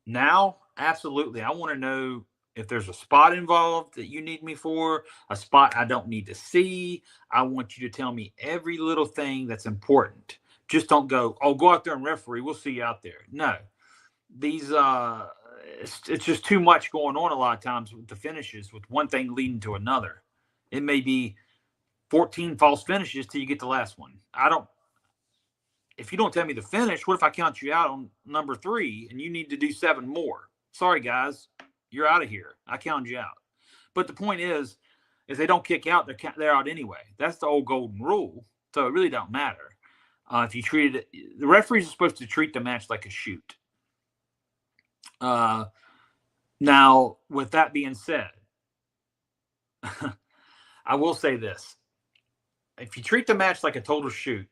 Now, absolutely, I want to know if there's a spot involved that you need me for, a spot I don't need to see. I want you to tell me every little thing that's important. Just don't go, oh, go out there and referee. We'll see you out there. No, these it's just too much going on a lot of times with the finishes, with one thing leading to another. It may be 14 false finishes till you get the last one. I don't. If you don't tell me the finish, what if I count you out on number 3 and you need to do 7 more? Sorry, guys, you're out of here. I counted you out. But the point is they don't kick out, they're out anyway. That's the old golden rule. So it really don't matter. If you treat it, the referees are supposed to treat the match like a shoot. Now, with that being said, I will say this. If you treat the match like a total shoot,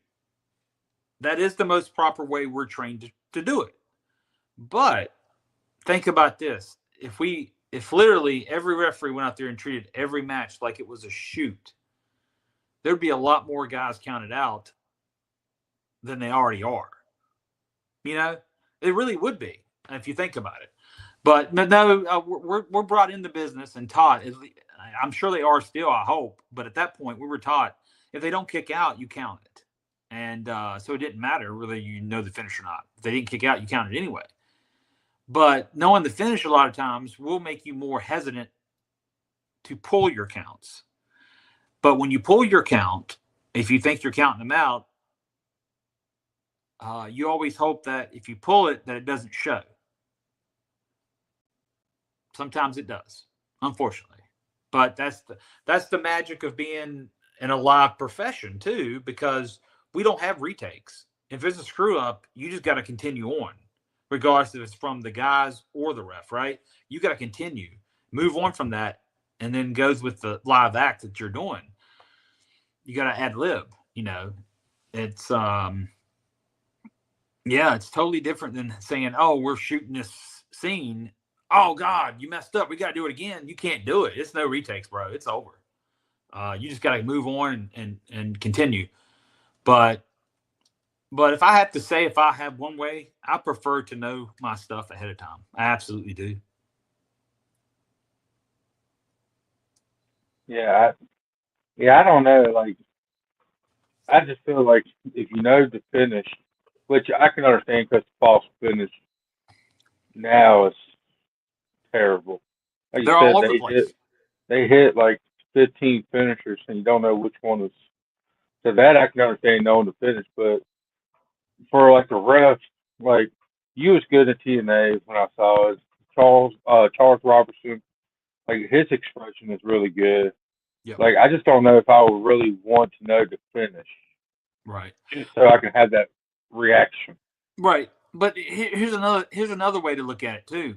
that is the most proper way we're trained to do it. But think about this. If literally every referee went out there and treated every match like it was a shoot, there'd be a lot more guys counted out than they already are. You know, it really would be, if you think about it. But no, we're brought into business and taught. I'm sure they are still, I hope. But at that point, we were taught if they don't kick out, you count it. And so it didn't matter whether you know the finish or not. If they didn't kick out, you counted anyway. But knowing the finish a lot of times will make you more hesitant to pull your counts. But when you pull your count, if you think you're counting them out, you always hope that if you pull it, that it doesn't show. Sometimes it does, unfortunately. But that's the magic of being in a live profession too, because we don't have retakes. If it's a screw up, you just got to continue on, regardless if it's from the guys or the ref, right? You got to continue, move on from that, and then goes with the live act that you're doing. You got to ad lib, you know. It's it's totally different than saying, "Oh, we're shooting this scene. Oh God, you messed up. We got to do it again." You can't do it. It's no retakes, bro. It's over. You just got to move on and continue. But if I have to say, if I have one way, I prefer to know my stuff ahead of time. I absolutely do. Yeah, I don't know. Like, I just feel like if you know the finish, which I can understand because false finish now is terrible. Like you They're said, all over the place. they hit like 15 finishers and you don't know which one is. So that I can understand knowing the finish, but for like the refs, like you was good at TNA when I saw it. Charles Robertson, like his expression is really good. Yep. Like I just don't know if I would really want to know the finish. Right. just so I can have that reaction. Right. But here's another way to look at it too.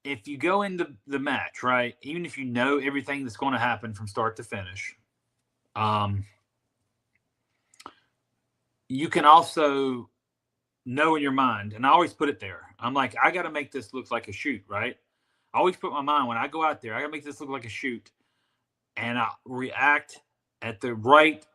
If you go into the match, right, even if you know everything that's going to happen from start to finish, you can also know in your mind, and I always put it there. I'm like, I got to make this look like a shoot, right? I always put my mind when I go out there, I got to make this look like a shoot, and I react at the right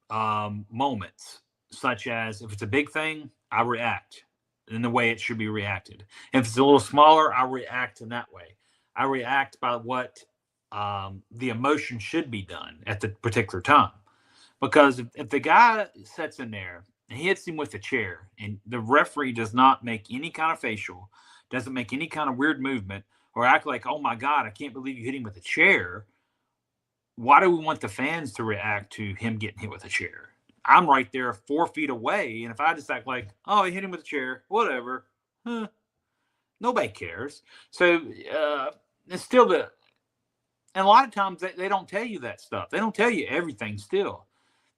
moments, such as if it's a big thing, I react in the way it should be reacted. If it's a little smaller, I react in that way. I react by what the emotion should be done at the particular time. Because if the guy sits in there and he hits him with a chair and the referee does not make any kind of facial, doesn't make any kind of weird movement or act like, oh my God, I can't believe you hit him with a chair. Why do we want the fans to react to him getting hit with a chair? I'm right there 4 feet away. And if I just act like, oh, he hit him with a chair, whatever, nobody cares. So it's still and a lot of times they don't tell you that stuff. They don't tell you everything still.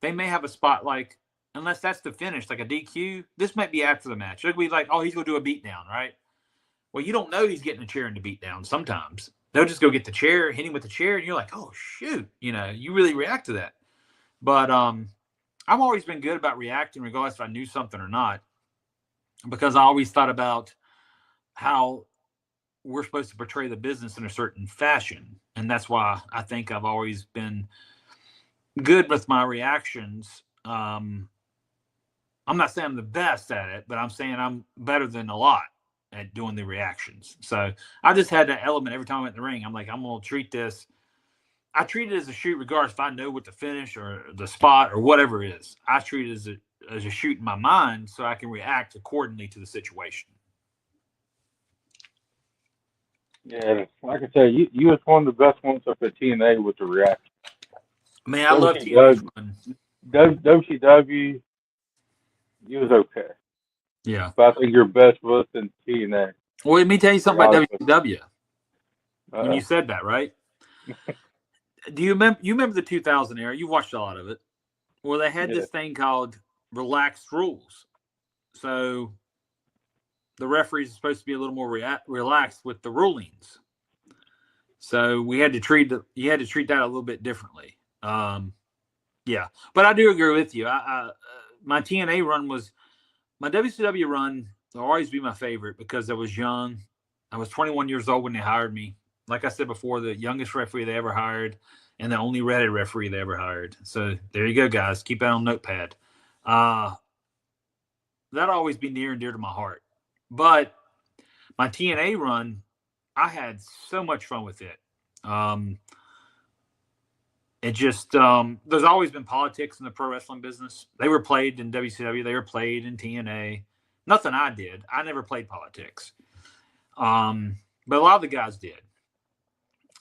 They may have a spot like, unless that's the finish, like a DQ, this might be after the match. It'll be like, oh, he's going to do a beatdown, right? Well, you don't know he's getting a chair in the beatdown sometimes. They'll just go get the chair, hit him with the chair, and you're like, oh, shoot. You really react to that. But I've always been good about reacting regardless if I knew something or not, because I always thought about how we're supposed to portray the business in a certain fashion. And that's why I think I've always been good with my reactions. I'm not saying I'm the best at it, but I'm saying I'm better than a lot at doing the reactions. So I just had that element every time I went in the ring. I'm like, I'm going to treat this. I treat it as a shoot regardless if I know what the finish or the spot or whatever it is. I treat it as a shoot in my mind so I can react accordingly to the situation. Yeah, like I said, you was one of the best ones up at TNA with the reaction. Man, I love TNA. WCW, you was okay. Yeah. But I think your best was in TNA. Well, let me tell you something about WCW. When you said that, right? Do you remember the 2000 era? You watched a lot of it. Well, they had this thing called relaxed rules. So the referees are supposed to be a little more relaxed with the rulings. So you had to treat that a little bit differently. Yeah, but I do agree with you. My TNA run was my WCW run will always be my favorite because I was young. I was 21 years old when they hired me. Like I said before, the youngest referee they ever hired and the only redhead referee they ever hired. So there you go, guys. Keep that on notepad. That'll always be near and dear to my heart. But my TNA run, I had so much fun with it. It just there's always been politics in the pro wrestling business. They were played in WCW. They were played in TNA. Nothing I did. I never played politics. But a lot of the guys did.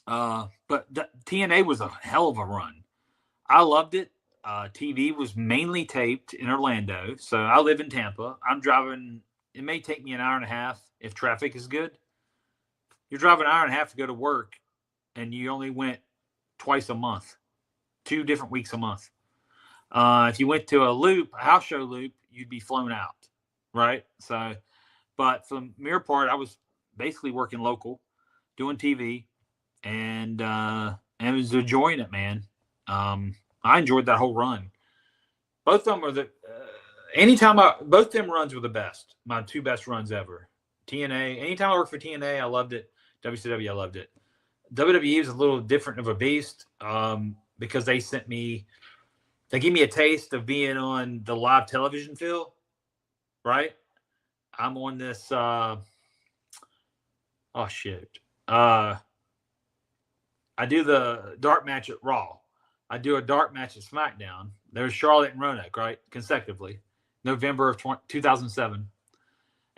But TNA was a hell of a run. I loved it. TV was mainly taped in Orlando. So I live in Tampa. I'm driving. It may take me an hour and a half if traffic is good. You're driving an hour and a half to go to work, and you only went twice a month, 2 different weeks a month. If you went to a house show loop, you'd be flown out, right? So, but for the mirror part, I was basically working local, doing TV, and was enjoying it, man. I enjoyed that whole run. Both of them are both them runs were the best. My 2 best runs ever. TNA, anytime I worked for TNA, I loved it. WCW, I loved it. WWE is a little different of a beast because they gave me a taste of being on the live television field, right? I'm on this, I do the dark match at Raw. I do a dark match at SmackDown. There's Charlotte and Roanoke, right? Consecutively. November of 2007.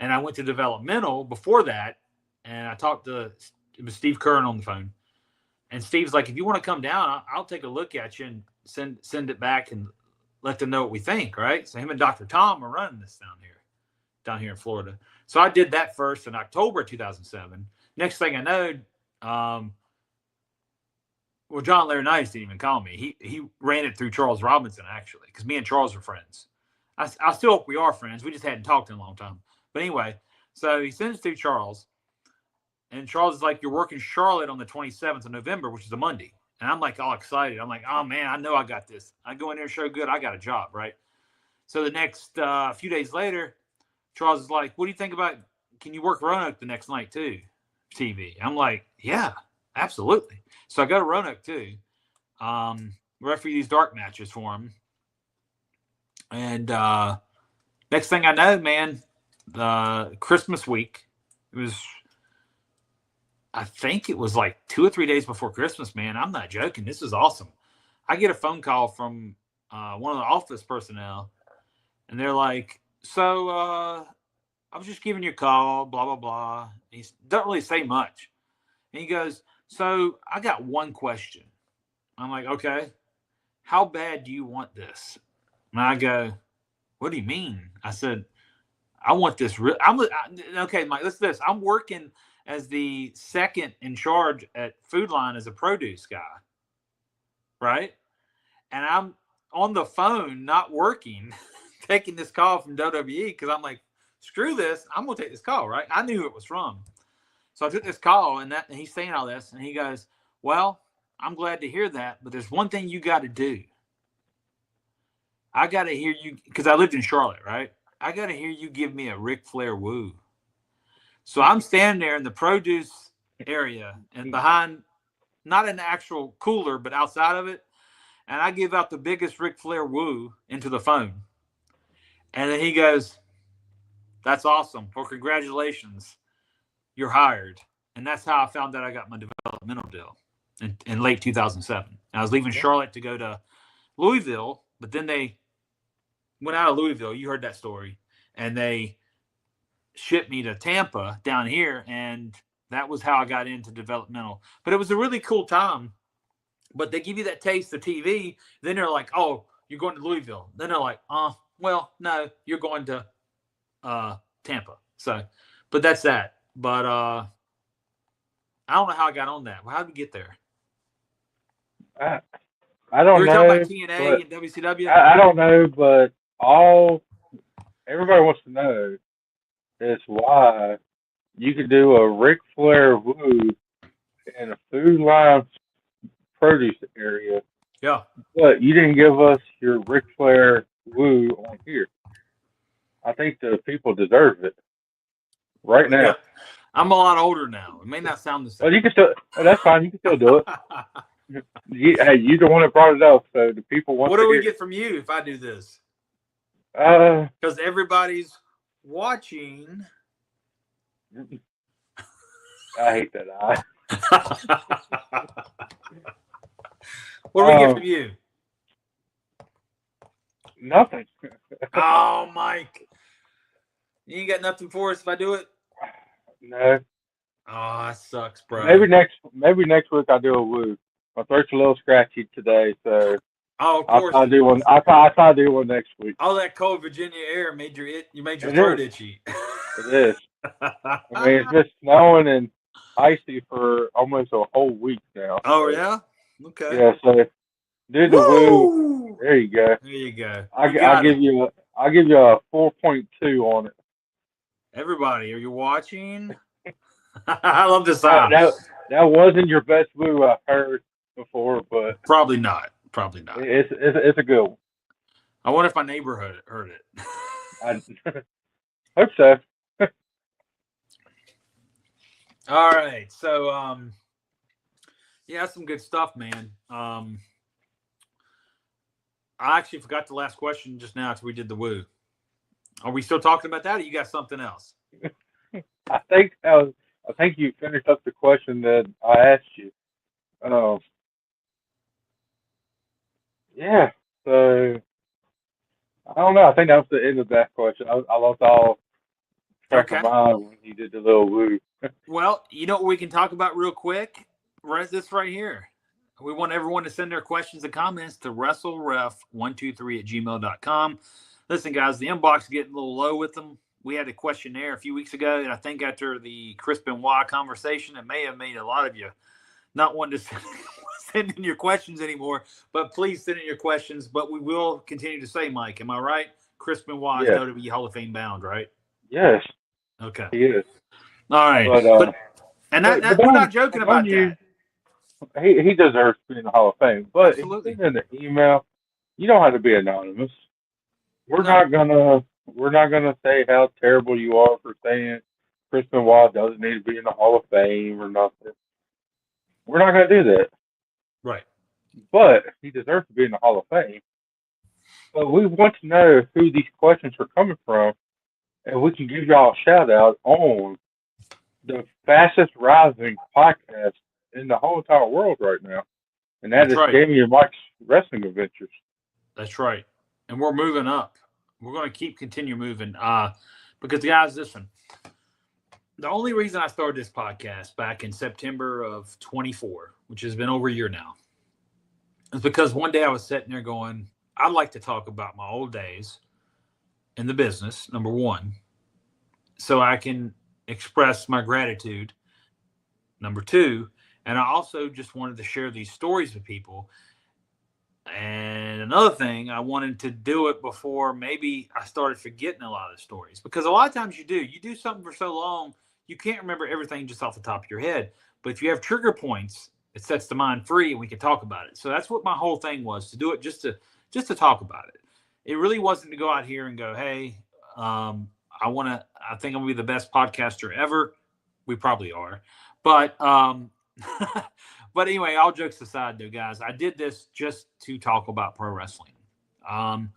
And I went to developmental before that, and I talked to Steve Curran on the phone. And Steve's like, if you want to come down, I'll take a look at you and send it back and let them know what we think, right? So him and Dr. Tom are running this down here in Florida. So I did that first in October 2007. Next thing I know, Well, John Laurinaitis didn't even call me. He ran it through Charles Robinson, actually, because me and Charles are friends. I still hope we are friends. We just hadn't talked in a long time. But anyway, so he sends it through Charles, and Charles is like, "You're working Charlotte on the 27th of November, which is a Monday." And I'm like all excited. I'm like, "Oh, man, I know I got this. I go in there, show good. I got a job, right?" So the next few days later, Charles is like, "What do you think about, can you work Roanoke the next night too, TV?" I'm like, "Yeah, absolutely." So I go to Roanoke too, referee these dark matches for him. And next thing I know, man, Christmas week, it was, I think it was like 2 or 3 days before Christmas, man. I'm not joking. This is awesome. I get a phone call from one of the office personnel, and they're like, "So I was just giving you a call, blah, blah, blah." He doesn't really say much. And he goes, "So I got one question." I'm like, "Okay, how bad do you want this?" And I go, "What do you mean?" I said, "I want this. Okay, Mike, listen to this. I'm working as the second in charge at Food Line as a produce guy, right? And I'm on the phone, not working, taking this call from WWE because I'm like, screw this. I'm going to take this call, right?" I knew who it was from. So I took this call, and he's saying all this, and he goes, "Well, I'm glad to hear that, but there's one thing you got to do. I got to hear you," because I lived in Charlotte, right? "I got to hear you give me a Ric Flair woo." So I'm standing there in the produce area and behind, not an actual cooler, but outside of it. And I give out the biggest Ric Flair woo into the phone. And then he goes, "That's awesome. Well, congratulations. You're hired." And that's how I found out I got my developmental deal in late 2007. I was leaving Charlotte to go to Louisville, but then they went out of Louisville. You heard that story. And they shipped me to Tampa down here, and that was how I got into developmental. But it was a really cool time. But they give you that taste of TV. Then they're like, "Oh, you're going to Louisville." Then they're like, well, no, you're going to Tampa." So, but that's that. But I don't know how I got on that. How did we get there? I don't We were know. talking about TNA and WCW. I don't know, but everybody wants to know is why you could do a Ric Flair woo in a Food Line produce area, Yeah. but you didn't give us your Ric Flair woo on here. I think the people deserve it right now. Yeah. I'm a lot older now. It may not sound the same. Well, you can still. That's fine. You can still do it. Hey, you the one that brought it up, so the people want. What to do we hear get from you if I do this? Because everybody's watching. I hate that eye. What do we get from you? Nothing. Oh, Mike. You ain't got nothing for us if I do it? No. Oh, that sucks, bro. Maybe next week I'll do a woo. My throat's a little scratchy today, so of course I'll do one. I'll try to do one next week. All that cold Virginia air made your throat itchy. It is. I mean, it's just snowing and icy for almost a whole week now. Oh yeah. Okay. Yeah. So do the woo. There you go. There you go. I'll give you a 4.2 on it. Everybody, are you watching? I love this song. That wasn't your best woo I've heard before, but probably not. Probably not. It's a good one. I wonder if my neighbor heard it. I hope so. All right. So yeah, some good stuff, man. I actually forgot the last question just now after we did the woo. Are we still talking about that, or you got something else? I think you finished up the question that I asked you. Yeah. So I don't know. I think that was the end of that question. I lost all track of mine when you did the little woo. Well, you know what we can talk about real quick? This right here. We want everyone to send their questions and comments to wrestleref123@gmail.com. Listen, guys, the inbox is getting a little low with them. We had a questionnaire a few weeks ago, and I think after the Chris Benoit conversation, it may have made a lot of you not wanting to send in your questions anymore, but please send in your questions. But we will continue to say, Mike, am I right? Chris Benoit is Yes. WWE Hall of Fame bound, right? Yes, Okay. he is. All right. But But we're not joking about you, that. he deserves to be in the Hall of Fame. But Absolutely. if you send in the email, you don't have to be anonymous. We're No. not gonna say how terrible you are for saying Chris Benoit doesn't need to be in the Hall of Fame or nothing. We're not gonna do that. Right. But he deserves to be in the Hall of Fame. But we want to know who these questions are coming from, and we can give y'all a shout out on the fastest rising podcast in the whole entire world right now, and that That's is right. Jamie and Mike's Wrestling Adventures. That's right. And we're moving up. We're going to continue moving. Because guys, listen, the only reason I started this podcast back in September of 24, which has been over a year now, is because one day I was sitting there going, I'd like to talk about my old days in the business, number one, so I can express my gratitude, number two, and I also just wanted to share these stories with people. And another thing, I wanted to do it before maybe I started forgetting a lot of the stories, because a lot of times you do something for so long, you can't remember everything just off the top of your head. But if you have trigger points, it sets the mind free and we can talk about it. So that's what my whole thing was, to do it just to talk about it. It really wasn't to go out here and go, hey, I think I'm gonna be the best podcaster ever. We probably are. But but anyway, all jokes aside though, guys, I did this just to talk about pro wrestling. And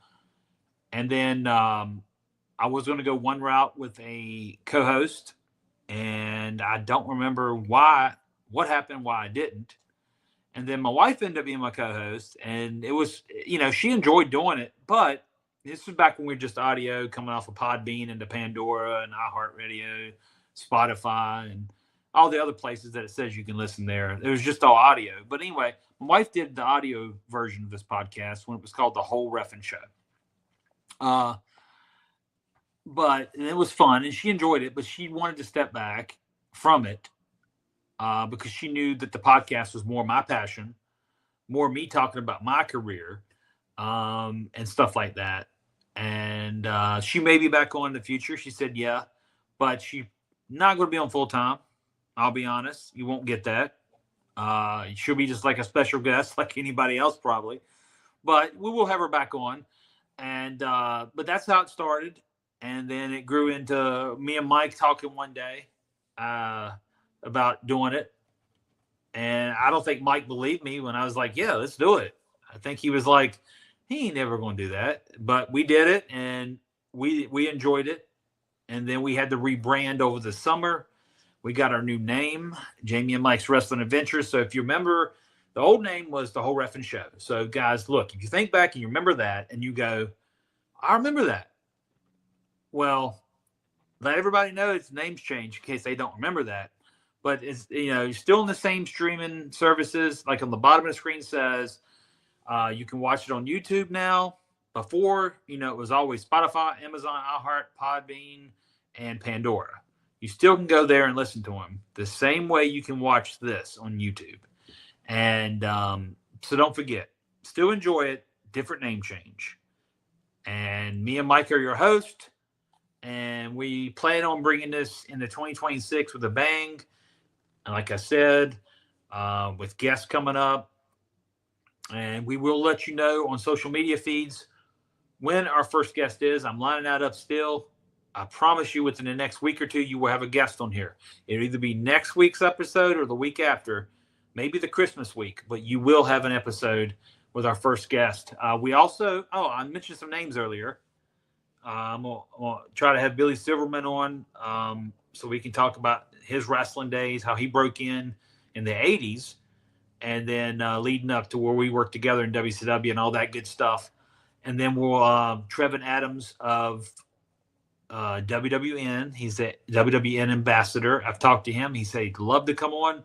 then I was going to go one route with a co-host, and I don't remember what happened, why I didn't. And then my wife ended up being my co-host, and it was, she enjoyed doing it, but this was back when we were just audio, coming off of Podbean into Pandora and iHeartRadio, Spotify, and all the other places that it says you can listen there. It was just all audio. But anyway, my wife did the audio version of this podcast when it was called The Whole Reffin' Show. But it was fun, and she enjoyed it, but she wanted to step back from it because she knew that the podcast was more my passion, more me talking about my career and stuff like that. And she may be back on in the future. She said, yeah, but she's not going to be on full time. I'll be honest. You won't get that. She'll be just like a special guest, like anybody else probably. But we will have her back on. And but that's how it started. And then it grew into me and Mike talking one day about doing it. And I don't think Mike believed me when I was like, yeah, let's do it. I think he was like, he ain't never going to do that. But we did it, and we enjoyed it. And then we had to rebrand over the summer. We got our new name, Jamie and Mike's Wrestling Adventures. So if you remember, the old name was The Whole Reffin' Show. So guys, look, if you think back and you remember that and you go, I remember that. Well, let everybody know its name's changed in case they don't remember that. But it's, still in the same streaming services. Like on the bottom of the screen says, you can watch it on YouTube now. Before, it was always Spotify, Amazon, iHeart, Podbean, and Pandora. You still can go there and listen to them the same way you can watch this on YouTube. And so don't forget, still enjoy it, different name change. And me and Mike are your host. And we plan on bringing this into 2026 with a bang. And like I said, with guests coming up. And we will let you know on social media feeds when our first guest is. I'm lining that up still. I promise you within the next week or two, you will have a guest on here. It'll either be next week's episode or the week after, maybe the Christmas week, but you will have an episode with our first guest. We also, I mentioned some names earlier. I'm going to try to have Billy Silverman on so we can talk about his wrestling days, how he broke in the 80s, and then leading up to where we worked together in WCW and all that good stuff. And then we'll Trevin Adams of WWN. He's a WWN ambassador. I've talked to him. He said he'd love to come on.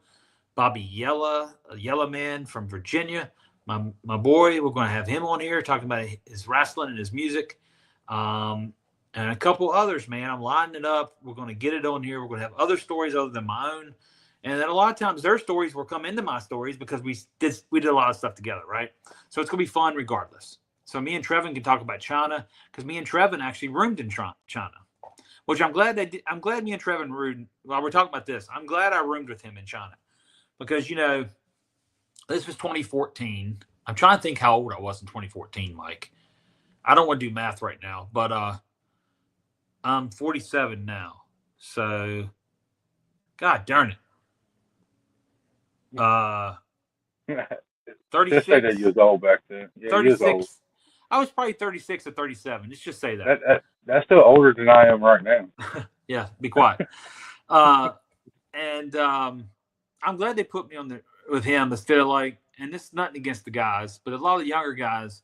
Bobby Yella, a Yella Man from Virginia. My boy, we're going to have him on here talking about his wrestling and his music. And a couple others, man. I'm lining it up. We're going to get it on here. We're going to have other stories other than my own. And then a lot of times their stories will come into my stories because we did a lot of stuff together, right? So it's gonna be fun regardless. So me and Trevin can talk about China because me and Trevin actually roomed in China, which I'm glad they did. I'm glad me and Trevin roomed. While we're talking about this, I'm glad I roomed with him in China because this was 2014. I'm trying to think how old I was in 2014, Mike. I don't want to do math right now, but I'm 47 now. So, God darn it. 36. Just say that you was old back then. Yeah, 36. you was old. I was probably 36 or 37. Let's just say that. That's still older than I am right now. Yeah, be quiet. I'm glad they put me on with him instead of and this is nothing against the guys, but a lot of the younger guys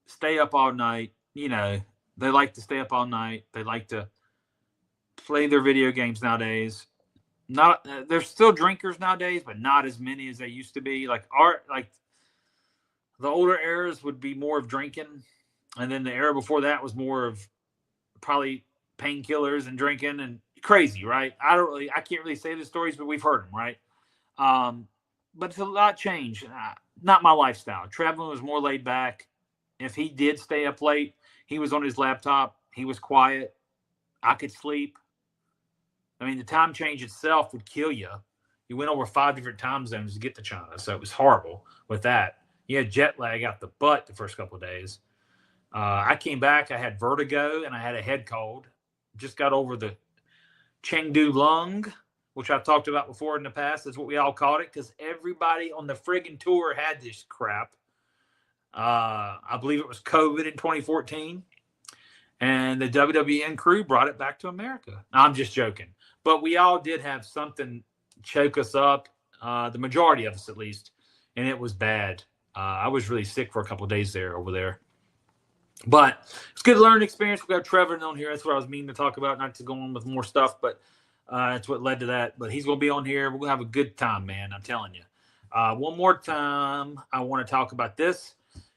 stay up all night. They like to stay up all night. They like to play their video games nowadays. There's still drinkers nowadays, but not as many as they used to be. The older eras would be more of drinking, and then the era before that was more of probably painkillers and drinking and crazy, right? I can't really say the stories, but we've heard them, right? But it's a lot changed. Not my lifestyle. Trevin was more laid back. If he did stay up late, he was on his laptop. He was quiet. I could sleep. I mean, the time change itself would kill you. You went over 5 different time zones to get to China, so it was horrible with that. You had jet lag out the butt the first couple of days. I came back. I had vertigo and I had a head cold. Just got over the Chengdu lung, which I've talked about before in the past. That's what we all called it because everybody on the friggin' tour had this crap. I believe it was COVID in 2014. And the WWN crew brought it back to America. I'm just joking. But we all did have something choke us up, the majority of us at least, and it was bad. I was really sick for a couple of days over there. But it's a good learning experience. We got Trevor on here. That's what I was meaning to talk about, not to go on with more stuff, but that's what led to that. But he's going to be on here. We're going to have a good time, man. I'm telling you. One more time, I want to talk about this.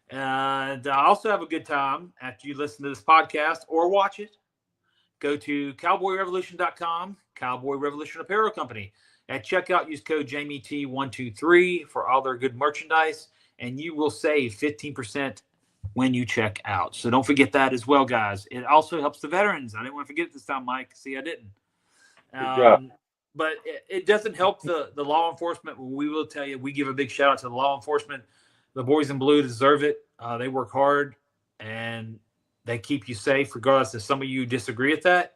And I also have a good time after you listen to this podcast or watch it. Go to cowboyrevolution.com, Cowboy Revolution Apparel Company. At checkout, use code JamieT123 for all their good merchandise, and you will save 15% when you check out. So don't forget that as well, guys. It also helps the veterans. I didn't want to forget it this time, Mike. See, I didn't. But it doesn't help the law enforcement. We will tell you, we give a big shout out to the law enforcement. The boys in blue deserve it. They work hard, and they keep you safe, regardless if some of you disagree with that.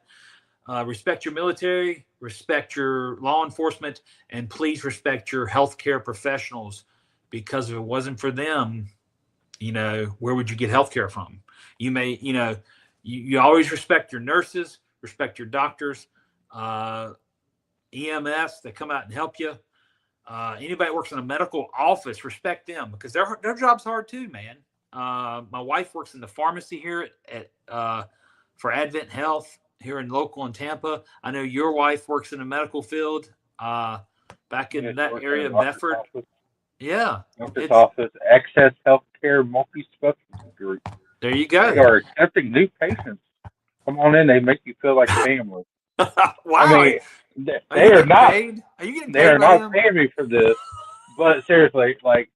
Respect your military, respect your law enforcement, and please respect your healthcare professionals, because if it wasn't for them, where would you get healthcare from? You may, you always respect your nurses, respect your doctors, EMS that come out and help you. Anybody that works in a medical office, respect them, because their job's hard too, man. My wife works in the pharmacy here for Advent Health here in Tampa. I know your wife works in the medical field back in that area of Bedford. Yeah. Office, Access Healthcare Multi-Specialty Group. There you go. They are accepting new patients. Come on in. They make you feel like family. Wow. I mean, they are not. Paid? Are you getting paid? They are not paying me for this. But seriously, like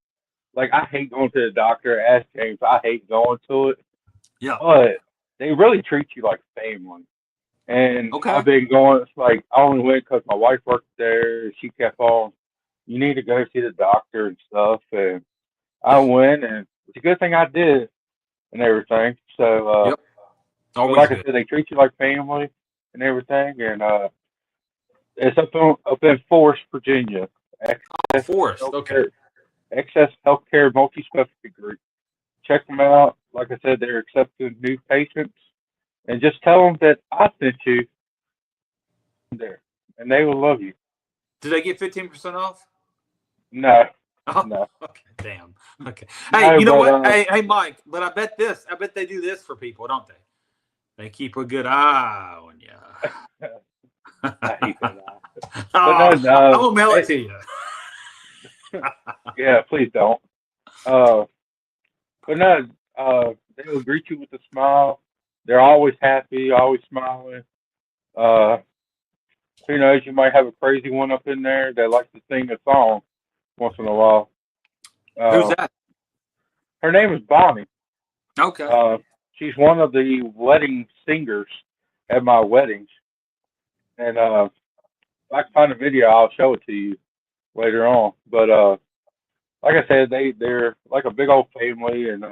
I hate going to the doctor. Ask James. I hate going to it. Yeah. But they really treat you like family. And okay. I've been going. I only went because my wife worked there. She kept on. You need to go see the doctor and stuff. And I went, and it's a good thing I did and everything. So, yep. Like I said, they treat you like family and everything. And it's up in Forest, Virginia. Forest, okay. Access Healthcare Multi-Specialty Group. Check them out. Like I said, they're accepting new patients. And just tell them that I sent you there, and they will love you. Did I get 15% off? No. Oh, no. Okay, damn. Okay. Hey, you know what? Hey, Mike, but I bet they do this for people, don't they? They keep a good eye on you. I hate that. I'm going to mail it to you. Yeah, please don't. But no, they will greet you with a smile. They're always happy, always smiling. Who knows? You might have a crazy one up in there that likes to sing a song once in a while. Who's that? Her name is Bonnie. Okay. She's one of the wedding singers at my weddings, and if I can find a video, I'll show it to you later on. But like I said, they're like a big old family, and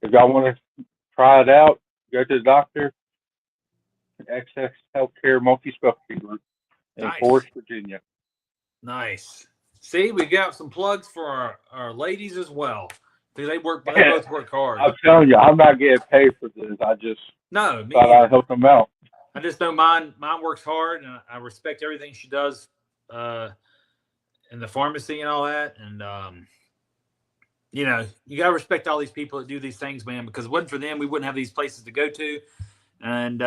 if y'all want to try it out, go to the doctor. XS Healthcare Multi-Specialty Group in Nice. Forest, Virginia. Nice. See, we got some plugs for our ladies as well. They both work hard. I'm telling you, I'm not getting paid for this. I just No, me thought I'd help them out. I just know mine works hard, and I respect everything she does in the pharmacy and all that. And you know, you gotta respect all these people that do these things, man. Because if it wasn't for them, we wouldn't have these places to go to. And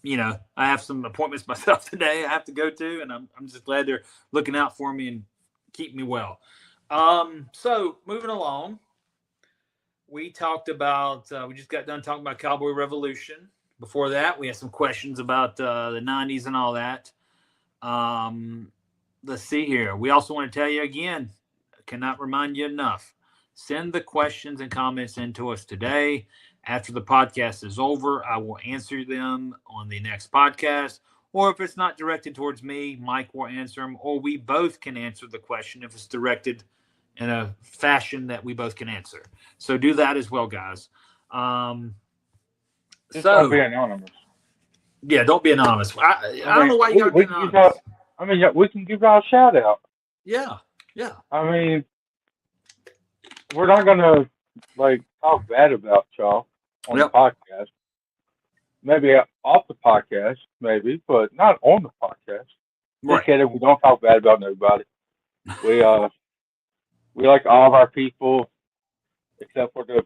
you know, I have some appointments myself today I have to go to, and I'm just glad they're looking out for me and keep me well. So moving along, we talked about we just got done talking about Cowboy Revolution. Before that, we had some questions about the 90s and all that. Let's see here. We also want to tell you again, cannot remind you enough, send the questions and comments in to us today. After the podcast is over, I will answer them on the next podcast. Or if it's not directed towards me, Mike will answer them. Or we both can answer the question if it's directed in a fashion that we both can answer. So do that as well, guys. Just don't be anonymous. Yeah, don't be anonymous. I don't know why you got to be anonymous. We can give y'all a shout out. Yeah. I mean, we're not gonna talk bad about y'all on the podcast. Maybe off the podcast, maybe, but not on the podcast. Right. Just kidding. We don't talk bad about nobody. We like all of our people, except for the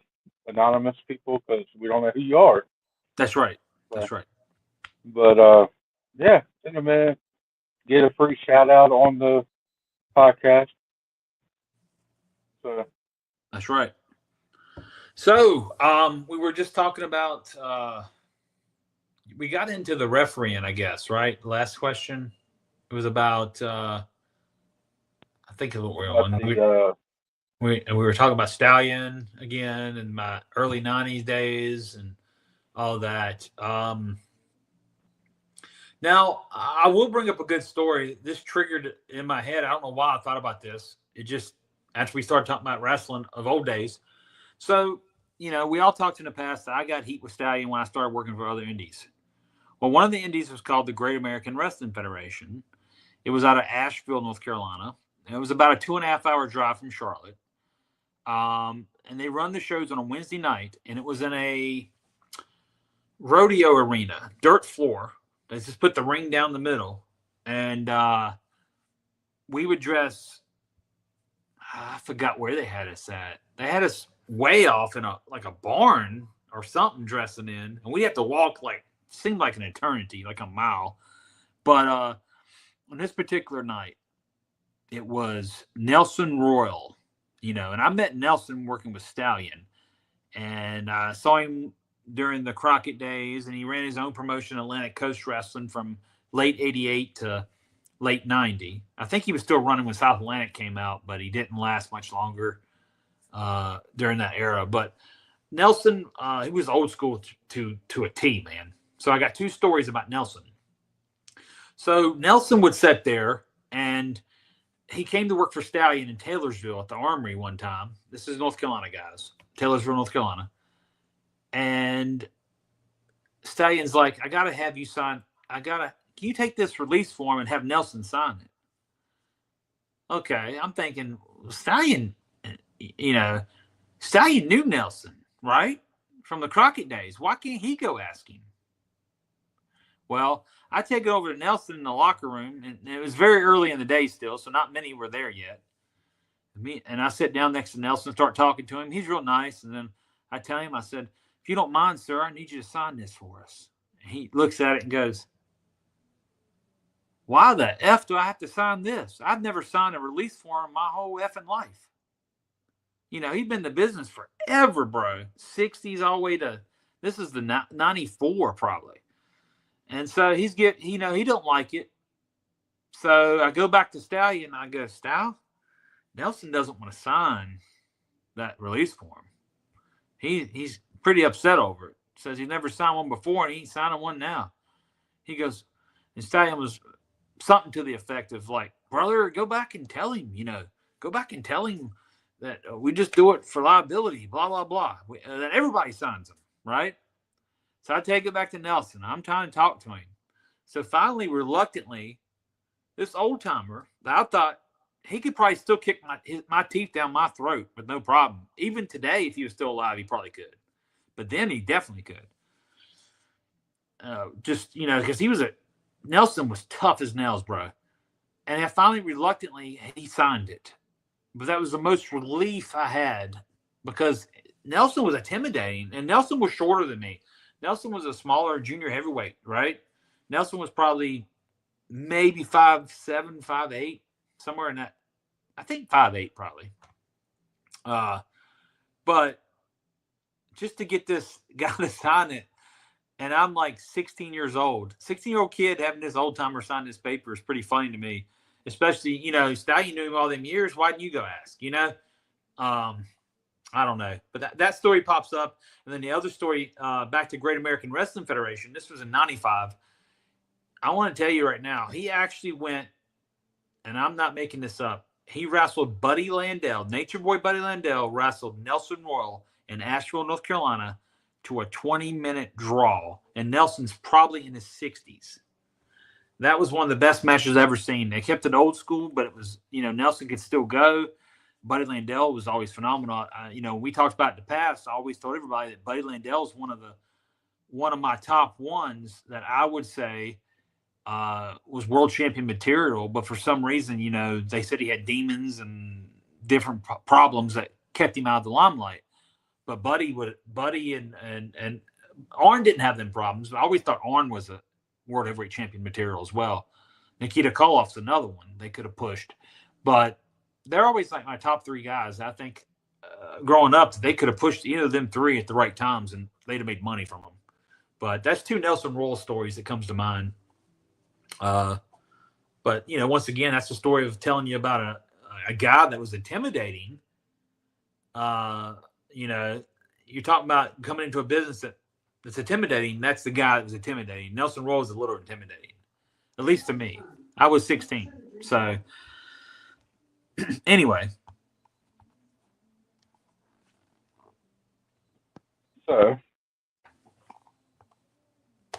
anonymous people, because we don't know who you are. That's right. That's right. But yeah, send them in, get a free shout out on the podcast. So that's right. So we were just talking about we got into the refereeing, I guess, right? Last question. It was about I think of what we were on. We were talking about Stallion again and my early 90s days and all that. Now, I will bring up a good story. This triggered in my head. I don't know why I thought about this. It just, after we started talking about wrestling of old days. So, you know, we all talked in the past that I got heat with Stallion when I started working for other indies. Well, one of the indies was called the Great American Wrestling Federation. It was out of Asheville, North Carolina. And it was about a 2.5-hour drive from Charlotte. And they run the shows on a Wednesday night, and it was in a rodeo arena, dirt floor. They just put the ring down the middle, and we would dress. I forgot where they had us at. They had us way off in a barn or something, dressing in, and we have to walk seemed like an eternity, like a mile. But on this particular night, it was Nelson Royal, you know, and I met Nelson working with Stallion, and I saw him during the Crockett days, and he ran his own promotion, Atlantic Coast Wrestling, from late 88 to late 90. I think he was still running when South Atlantic came out, but he didn't last much longer during that era. But Nelson, he was old school to a T, man. So I got two stories about Nelson. So Nelson would sit there, and he came to work for Stallion in Taylorsville at the Armory one time. This is North Carolina, guys. Taylorsville, North Carolina. And Stallion's like, I got to have you sign. Can you take this release form and have Nelson sign it? Okay. I'm thinking, Stallion, you know, Stallion knew Nelson, right? From the Crockett days. Why can't he go ask him? Well, I take it over to Nelson in the locker room, and it was very early in the day still, so not many were there yet. And I sit down next to Nelson and start talking to him. He's real nice. And then I tell him, I said, if you don't mind, sir, I need you to sign this for us. And he looks at it and goes, why the F do I have to sign this? I've never signed a release form my whole effing life. You know, he's been in the business forever, bro. 60s all the way to, this is the 94 probably. And so he don't like it. So I go back to Stallion and I go, Stal, Nelson doesn't want to sign that release form. He's pretty upset over it. Says he's never signed one before and he ain't signing one now. He goes, and Stallion was something to the effect of like, brother, go back and tell him, go back and tell him that we just do it for liability, blah, blah, blah. That everybody signs them, right? So I take it back to Nelson. I'm trying to talk to him. So finally, reluctantly, this old timer that I thought he could probably still kick my teeth down my throat with no problem. Even today, if he was still alive, he probably could. But then he definitely could. Because Nelson was tough as nails, bro. And I finally, reluctantly, he signed it. But that was the most relief I had because Nelson was intimidating, and Nelson was shorter than me. Nelson was a smaller junior heavyweight, right? Nelson was probably maybe 5'7", 5'8", somewhere in that. I think 5'8", probably. But just to get this guy to sign it, and I'm like 16 years old. 16-year-old kid having this old timer sign this paper is pretty funny to me. Especially, Stallion knew him all them years. Why didn't you go ask? I don't know. But that story pops up. And then the other story, back to Great American Wrestling Federation. This was in 95. I want to tell you right now, he actually went, and I'm not making this up, he wrestled Buddy Landell. Nature Boy Buddy Landell wrestled Nelson Royal in Asheville, North Carolina to a 20-minute draw. And Nelson's probably in his 60s. That was one of the best matches I've ever seen. They kept it old school, but it was, Nelson could still go. Buddy Landell was always phenomenal. We talked about in the past. I always told everybody that Buddy Landell is one of my top ones that I would say was world champion material. But for some reason, they said he had demons and different problems that kept him out of the limelight. But Buddy and Arn didn't have them problems. I always thought Arn was a world heavyweight champion material as well. Nikita Koloff's another one they could have pushed, but they're always like my top three guys. I think growing up, they could have pushed either of them three at the right times and they'd have made money from them. But that's two Nelson Royal stories that comes to mind. But once again, that's the story of telling you about a guy that was intimidating. You're talking about coming into a business that's intimidating. That's the guy that was intimidating. Nelson Royal was a little intimidating, at least to me. I was 16. So anyway. So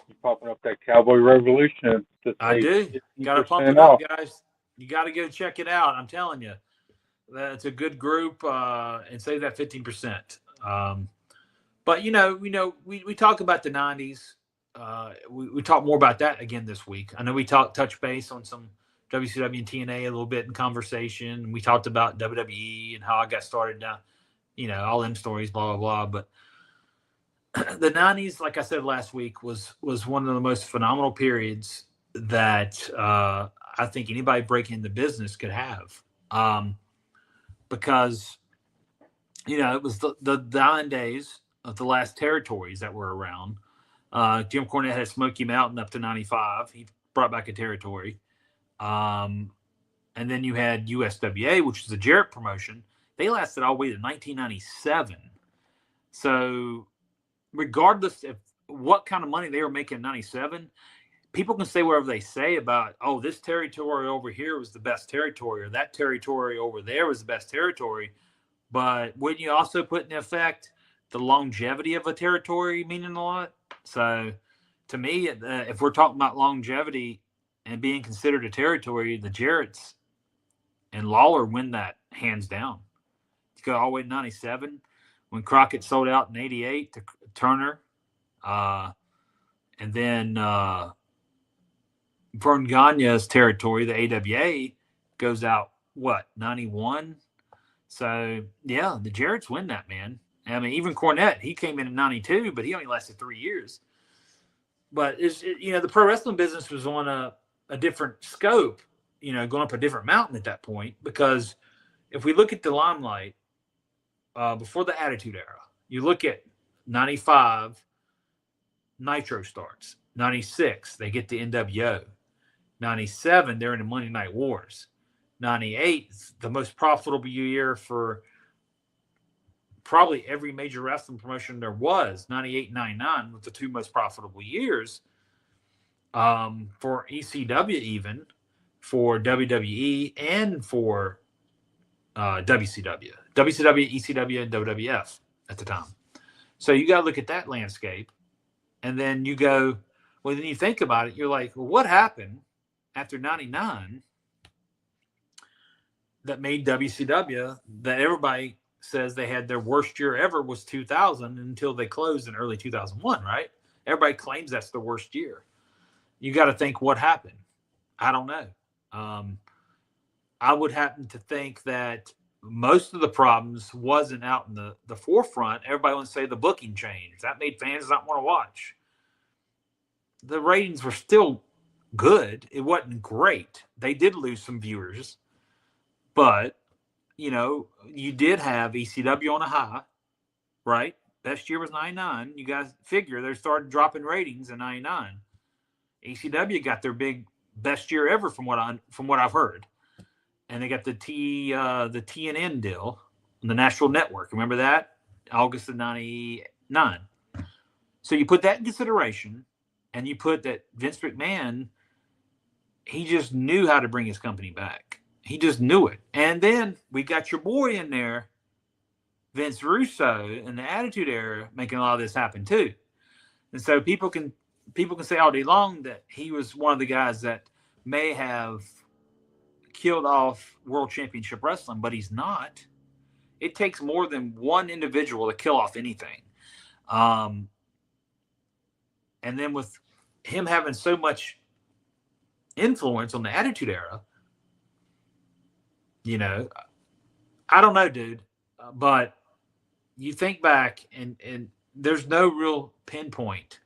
you're popping up that Cowboy Revolution. I do. Got to pump it up, guys. You got to go check it out. I'm telling you. That's a good group, and save that 15%. But we talk about the 90s. We talk more about that again this week. I know we touch base on some WCW and TNA a little bit in conversation. We talked about WWE and how I got started down, all them stories, blah, blah, blah. But the 90s, like I said last week, was one of the most phenomenal periods that I think anybody breaking in the business could have. Because, it was the dying days of the last territories that were around. Jim Cornette had Smoky Mountain up to 95. He brought back a territory. And then you had USWA, which is the Jarrett promotion. They lasted all the way to 1997. So regardless of what kind of money they were making in 97, people can say whatever they say about, this territory over here was the best territory, or that territory over there was the best territory. But wouldn't you also put in effect the longevity of a territory meaning a lot? So to me, if we're talking about longevity and being considered a territory, the Jarretts and Lawler win that hands down. You go all the way to 97 when Crockett sold out in 88 to Turner. And then Vern Gagne's territory, the AWA, goes out, 91? So, yeah, the Jarretts win that, man. I mean, even Cornette, he came in 92, but he only lasted 3 years. But, the pro wrestling business was on a different scope, going up a different mountain at that point. Because if we look at the limelight before the Attitude Era, you look at 95, Nitro starts. '96, they get the NWO. '97, they're in the Monday Night Wars. '98, the most profitable year for probably every major wrestling promotion there was. '98 and '99 were the two most profitable years for ECW, even for WWE and for WCW, ECW, and WWF at the time. So you got to look at that landscape, and then you go, well, then you think about it. You're like, well, what happened after '99 that made WCW that everybody says they had their worst year ever was 2000 until they closed in early 2001, right? Everybody claims that's the worst year. You got to think what happened. I don't know. I would happen to think that most of the problems wasn't out in the forefront. Everybody wants to say the booking changed. That made fans not want to watch. The ratings were still good. It wasn't great. They did lose some viewers, but you did have ECW on a high, right? Best year was '99. You guys figure they started dropping ratings in '99. ECW got their best year ever from what I've heard, and they got the TNN deal on the National Network. Remember that? August of '99. So you put that in consideration, and you put that Vince McMahon, he just knew how to bring his company back. He just knew it. And then we got your boy in there, Vince Russo, in the Attitude Era, making a lot of this happen too. And so people can say all day long that he was one of the guys that may have killed off World Championship Wrestling, but he's not. It takes more than one individual to kill off anything. And then with him having so much influence on the Attitude Era, I don't know, dude. But you think back, and there's no real pinpoint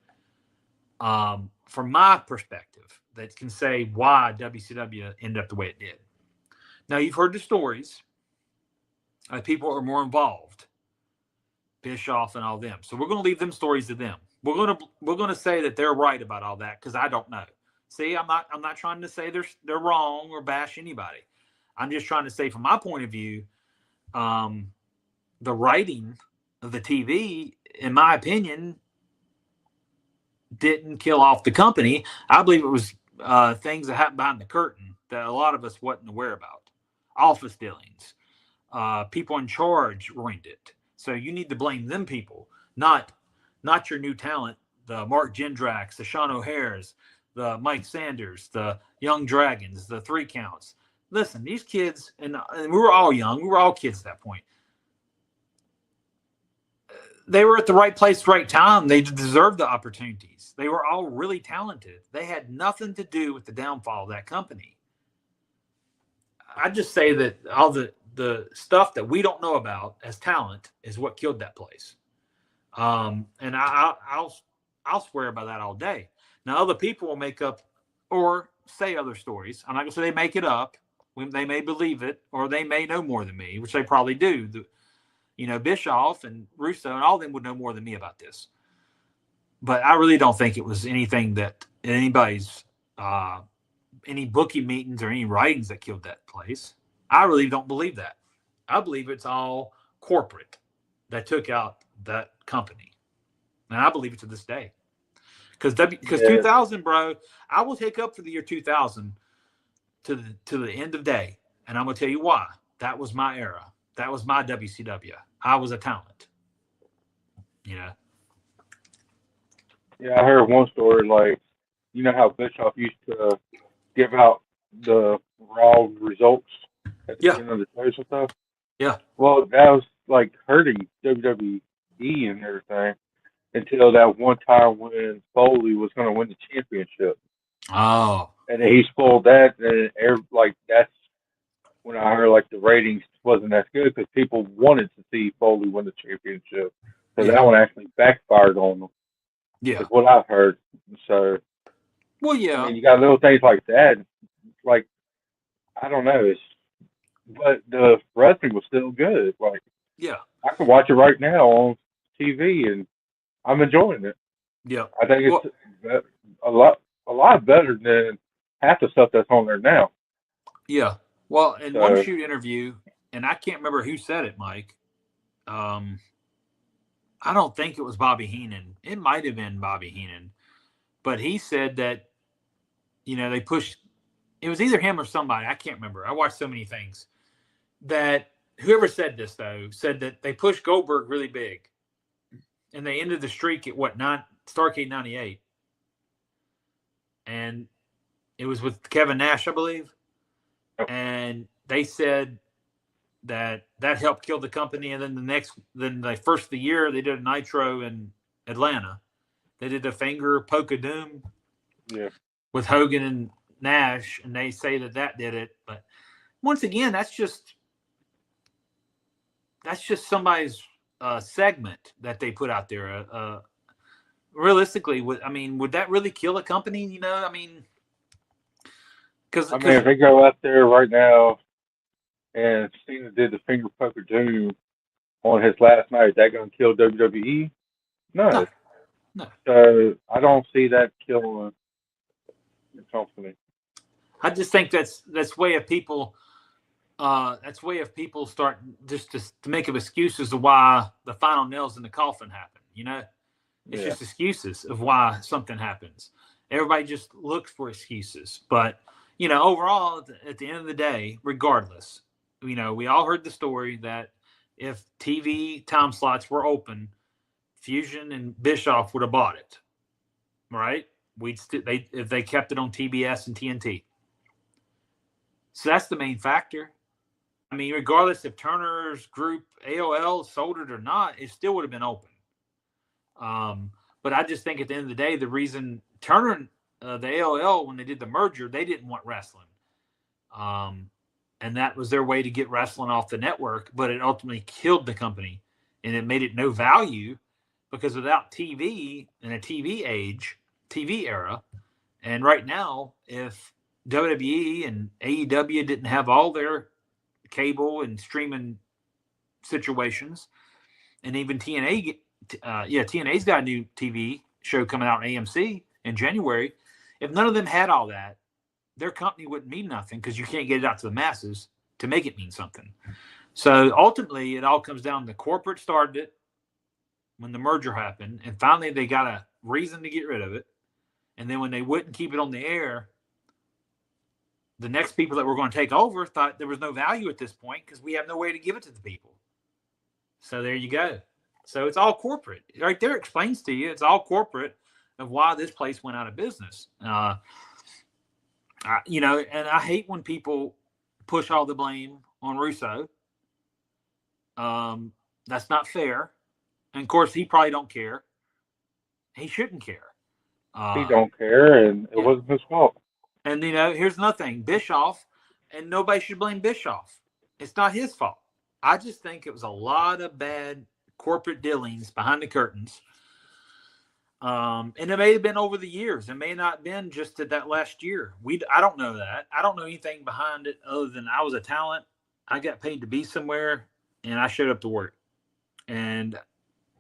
from my perspective that can say why WCW ended up the way it did. Now, you've heard the stories. People are more involved, Bischoff and all them. So we're going to leave them stories to them. We're going to say that they're right about all that because I don't know. See, I'm not trying to say they're wrong or bash anybody. I'm just trying to say, from my point of view, the writing of the TV, in my opinion, didn't kill off the company. I believe it was things that happened behind the curtain that a lot of us wasn't aware about. Office dealings, people in charge ruined it. So you need to blame them people, not your new talent, the Mark Jendraks, the Sean O'Hares, the Mike Sanders, the Young Dragons, the Three Counts. Listen, these kids, and we were all young. We were all kids at that point. They were at the right place, right time. They deserved the opportunities. They were all really talented. They had nothing to do with the downfall of that company. I just say that all the stuff that we don't know about as talent is what killed that place. And I'll swear by that all day. Now, other people will make up or say other stories. I'm not going to say they make it up. They may believe it, or they may know more than me, which they probably do. Bischoff and Russo and all of them would know more than me about this. But I really don't think it was anything that anybody's, any booking meetings or any writings that killed that place. I really don't believe that. I believe it's all corporate that took out that company. And I believe it to this day. Because 2000, bro, I will take up for the year 2000 to the end of day. And I'm going to tell you why. That was my era. That was my WCW. I was a talent. Yeah, I heard one story, like, how Bischoff used to give out the raw results at the end of the shows and stuff? Yeah. Well, that was, like, hurting WWE and everything until that one time when Foley was going to win the championship. Oh. And then he spoiled that, and that's when I heard, like, the ratings wasn't as good because people wanted to see Foley win the championship. So that one actually backfired on them. Yeah. That's what I've heard. So, well, yeah. I mean, you got little things like that. Like, I don't know. But the wrestling was still good. Like, yeah. I can watch it right now on TV, and I'm enjoying it. Yeah. I think it's better, a lot better than half the stuff that's on there now. Yeah. Well, in one So shoot interview, and I can't remember who said it, Mike. I don't think it was Bobby Heenan. It might have been Bobby Heenan, but he said that they pushed. It was either him or somebody. I can't remember. I watched so many things. That whoever said this though said that they pushed Goldberg really big, and they ended the streak at Starrcade '98, and it was with Kevin Nash, I believe, and they said that helped kill the company. And then the first of the year they did a Nitro in Atlanta. They did the finger poke of doom, with Hogan and Nash, and they say that did it. But once again, that's just somebody's segment that they put out there. Realistically, would that really kill a company? Because if they go out there right now and Cena did the finger poker doom on his last night, that going to kill WWE? No. So I don't see that killing the company. I just think that's way of people. That's way of people start just to make up excuses of why the final nails in the coffin happen. It's just excuses of why something happens. Everybody just looks for excuses, but overall, at the end of the day, regardless, we all heard the story that if TV time slots were open, Fusion and Bischoff would have bought it, right? If they kept it on TBS and TNT. So that's the main factor. Regardless if Turner's group AOL sold it or not, it still would have been open. But I just think at the end of the day, the reason Turner, the AOL, when they did the merger, they didn't want wrestling. And that was their way to get wrestling off the network, but it ultimately killed the company and it made it no value because without TV in a TV era, and right now, if WWE and AEW didn't have all their cable and streaming situations, and even TNA's got a new TV show coming out on AMC in January. If none of them had all that, their company wouldn't mean nothing because you can't get it out to the masses to make it mean something. So ultimately, it all comes down to corporate started it when the merger happened, and finally they got a reason to get rid of it. And then when they wouldn't keep it on the air, the next people that were going to take over thought there was no value at this point because we have no way to give it to the people. So there you go. So it's all corporate. Right there explains to you it's all corporate of why this place went out of business. And I hate when people push all the blame on Russo. That's not fair. And of course, he probably don't care. He shouldn't care. He don't care, and it wasn't his fault. And, here's another thing. Bischoff, and nobody should blame Bischoff. It's not his fault. I just think it was a lot of bad corporate dealings behind the curtains. And it may have been over the years. It may not have been just at that last year. I don't know that. I don't know anything behind it other than I was a talent. I got paid to be somewhere, and I showed up to work. And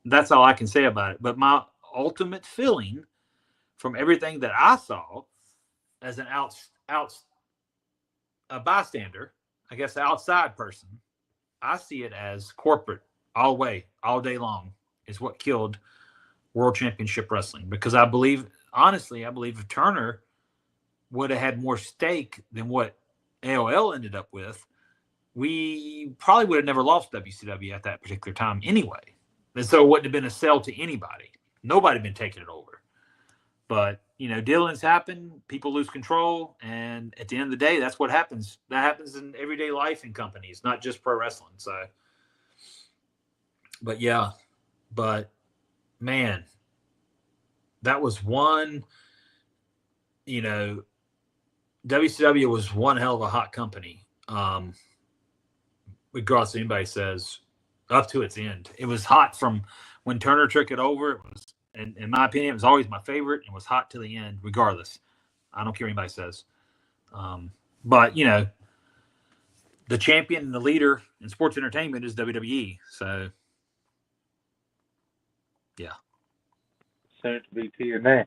that's all I can say about it. But my ultimate feeling from everything that I saw as an a bystander, I guess, an outside person, I see it as corporate all day long is what killed World Championship Wrestling. Because honestly, I believe if Turner would have had more stake than what AOL ended up with, we probably would have never lost WCW at that particular time anyway. And so it wouldn't have been a sell to anybody. Nobody had been taking it over. But, dealings happen, people lose control, and at the end of the day, that's what happens. That happens in everyday life in companies, not just pro wrestling. So, but man, that was one, WCW was one hell of a hot company. Regardless of anybody says, up to its end. It was hot from when Turner took it over. It was, and in my opinion, it was always my favorite. It was hot to the end, regardless. I don't care what anybody says. But, the champion and the leader in sports entertainment is WWE. So, yeah. Soon to be TNA.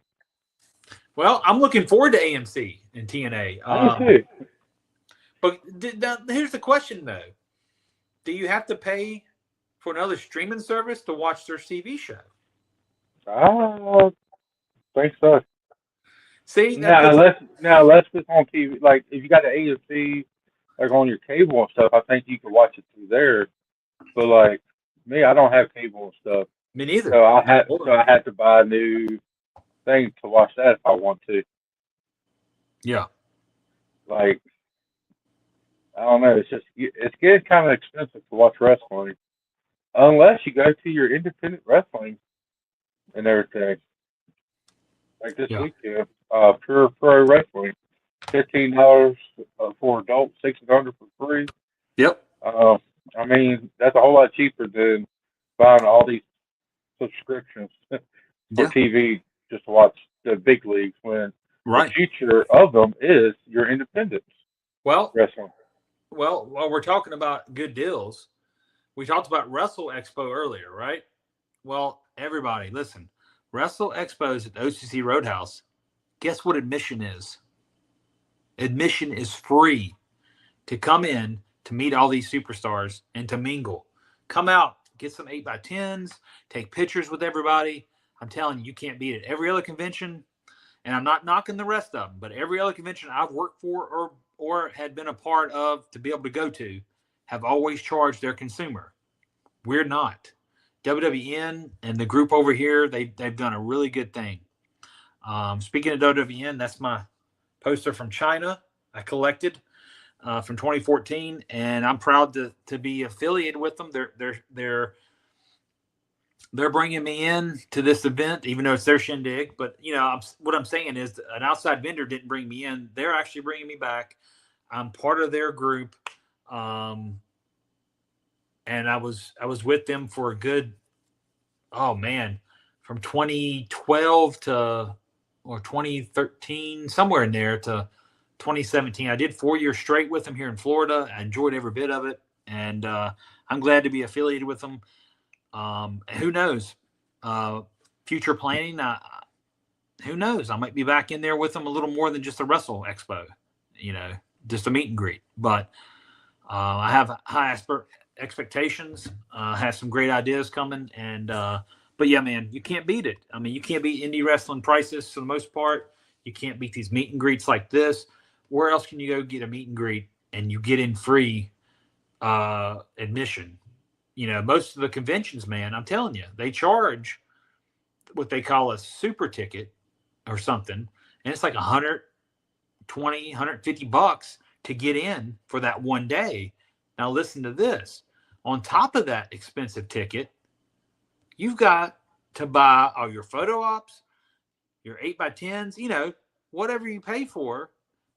Well, I'm looking forward to AMC and TNA. I do too. But now, here's the question, though. Do you have to pay for another streaming service to watch their TV show? I think so. See, Now, unless it's on TV, like if you got the AMC, like on your cable and stuff, I think you can watch it through there. But like me, I don't have cable and stuff, me neither. so I have to buy a new thing to watch that if I want to. Yeah. Like, I don't know. It's getting kind of expensive to watch wrestling, unless you go to your independent wrestling and everything. Like this weekend, Pure Pro Wrestling, $15 for adults, $600 for free. Yep. I mean, that's a whole lot cheaper than buying all these subscriptions for TV just to watch the big leagues when the future of them is your independents. Well, wrestling. Well, while we're talking about good deals, we talked about Wrestle Expo earlier, right? Well, everybody, listen. Wrestle Expos at the OCC Roadhouse. Guess what admission is? Admission is free to come in to meet all these superstars and to mingle. Come out, get some 8x10s, take pictures with everybody. I'm telling you, you can't beat it. Every other convention, and I'm not knocking the rest of them, but every other convention I've worked for or had been a part of to be able to go to have always charged their consumer. We're not. WWN and the group over here, they've done a really good thing. Speaking of WWN, that's my poster from China I collected from 2014, and I'm proud to be affiliated with them. They're bringing me in to this event, even though it's their shindig. But what I'm saying is, an outside vendor didn't bring me in; they're actually bringing me back. I'm part of their group, and I was with them for a good, from 2012 to or 2013, somewhere in there to 2017. I did 4 years straight with them here in Florida. I enjoyed every bit of it, and I'm glad to be affiliated with them. Who knows? Future planning. Who knows? I might be back in there with them a little more than just a Wrestle Expo, just a meet and greet. But I have high expectations. Have some great ideas coming, and but yeah, man, you can't beat it. I mean, you can't beat indie wrestling prices for the most part. You can't beat these meet and greets like this. Where else can you go get a meet and greet and you get in free admission? Most of the conventions, man, I'm telling you, they charge what they call a super ticket or something, and it's like $120, $150 to get in for that one day. Now, listen to this. On top of that expensive ticket, you've got to buy all your photo ops, your 8x10s, whatever you pay for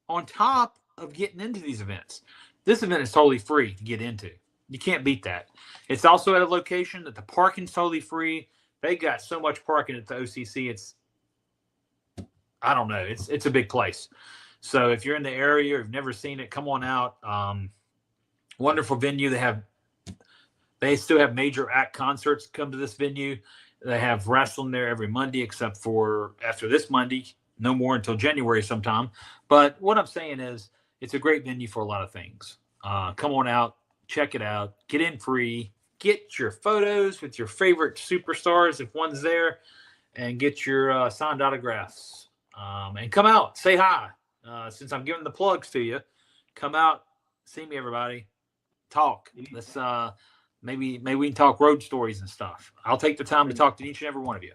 on top of getting into these events. This event is totally free to get into. You can't beat that. It's also at a location that the parking's totally free. They got so much parking at the OCC. I don't know. It's a big place. So if you're in the area or you've never seen it, come on out. Wonderful venue. They still have major act concerts come to this venue. They have wrestling there every Monday, except for after this Monday, no more until January sometime. But what I'm saying is it's a great venue for a lot of things. Come on out. Check it out. Get in free. Get your photos with your favorite superstars if one's there, and get your signed autographs. And come out. Say hi. Since I'm giving the plugs to you, come out. See me, everybody. Talk. Let's maybe we can talk road stories and stuff. I'll take the time to talk to each and every one of you.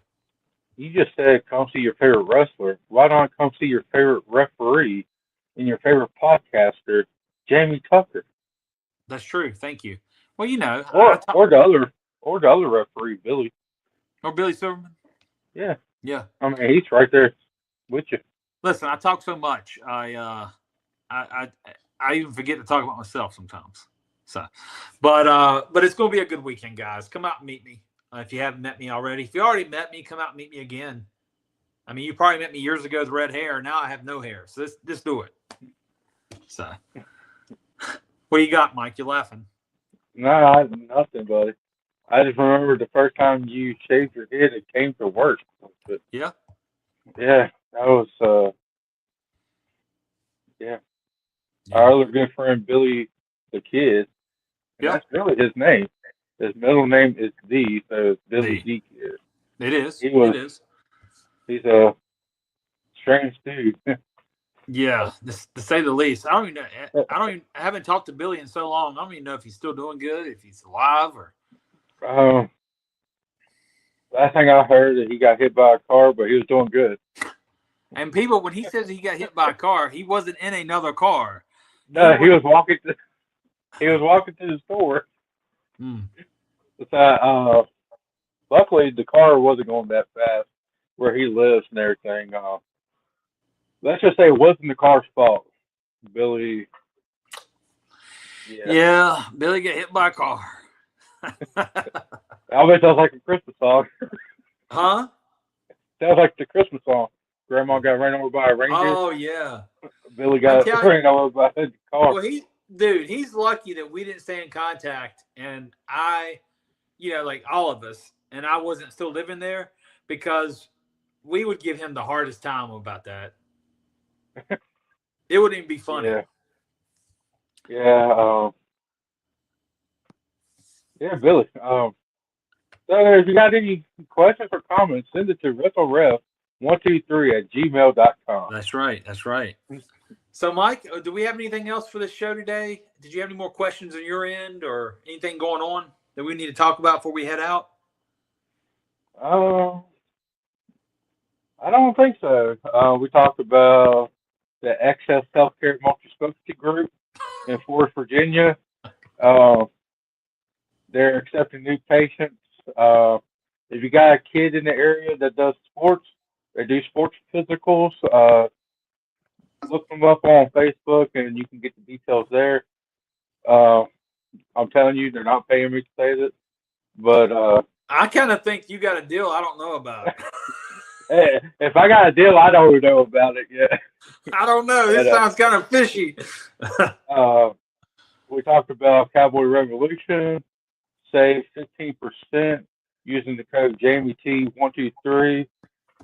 You just said come see your favorite wrestler. Why don't I come see your favorite referee and your favorite podcaster, Jamie Tucker? That's true. Thank you. Well, or the other referee, Billy. Or Billy Silverman. Yeah. Yeah. I mean, he's right there with you. Listen, I talk so much. I even forget to talk about myself sometimes. So, but it's going to be a good weekend, guys. Come out and meet me if you haven't met me already. If you already met me, come out and meet me again. I mean, you probably met me years ago with red hair. Now I have no hair, so just do it. So. What do you got, Mike? You laughing? No, nothing, buddy. I just remember the first time you shaved your head, it came to work. But, yeah. Yeah, That was yeah. Yeah. Our other good friend Billy the Kid, and Yeah. that's really his name. His middle name is D, so it's Billy D. D Kid. It is. He was It is. he's a strange dude. Yeah, to say the least. I don't even know. I haven't talked to Billy in so long. I don't even know if he's still doing good, if he's alive, or. um, last thing I heard that he got hit by a car, but he was doing good. And people, when he says he got hit by a car, he wasn't in another car. No, he was walking to the store. Hmm. So, luckily the car wasn't going that fast where he lives and everything. Let's just say it wasn't the car's fault. Billy. Yeah, Billy got hit by a car. I bet sounds like a Christmas song. Huh? Sounds like the Christmas song. Grandma got ran over by a reindeer. Oh yeah. Billy got ran over by a car. Well, he's lucky that we didn't stay in contact, and I, like all of us, and I wasn't still living there, because we would give him the hardest time about that. It wouldn't even be funny. Yeah. Yeah, Billy. So if you got any questions or comments, send it to WrestleRef123@gmail.com. That's right. That's right. So, Mike, do we have anything else for this show today? Did you have any more questions on your end, or anything going on that we need to talk about before we head out? I don't think so. We talked about the Excess Healthcare Multi-Specialty Group in Forest, Virginia. They're accepting new patients. If you got a kid in the area that does sports, they do sports physicals. Look them up on Facebook, and you can get the details there. I'm telling you, they're not paying me to say this, but I kind of think you got a deal I don't know about. if I got a deal, I don't know about it yet. I don't know. This sounds kind of fishy. We talked about Cowboy Revolution. Save 15% using the code JamieT123.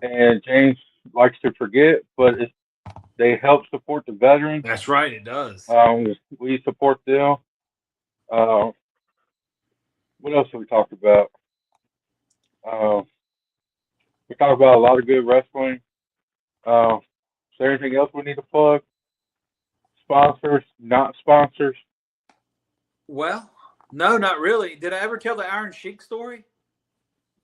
And James likes to forget, but they help support the veterans. That's right, it does. We support them. What else have we talked about? We talked about a lot of good wrestling. Is there anything else we need to plug? Sponsors, not sponsors? Well, no, not really. Did I ever tell the Iron Sheik story?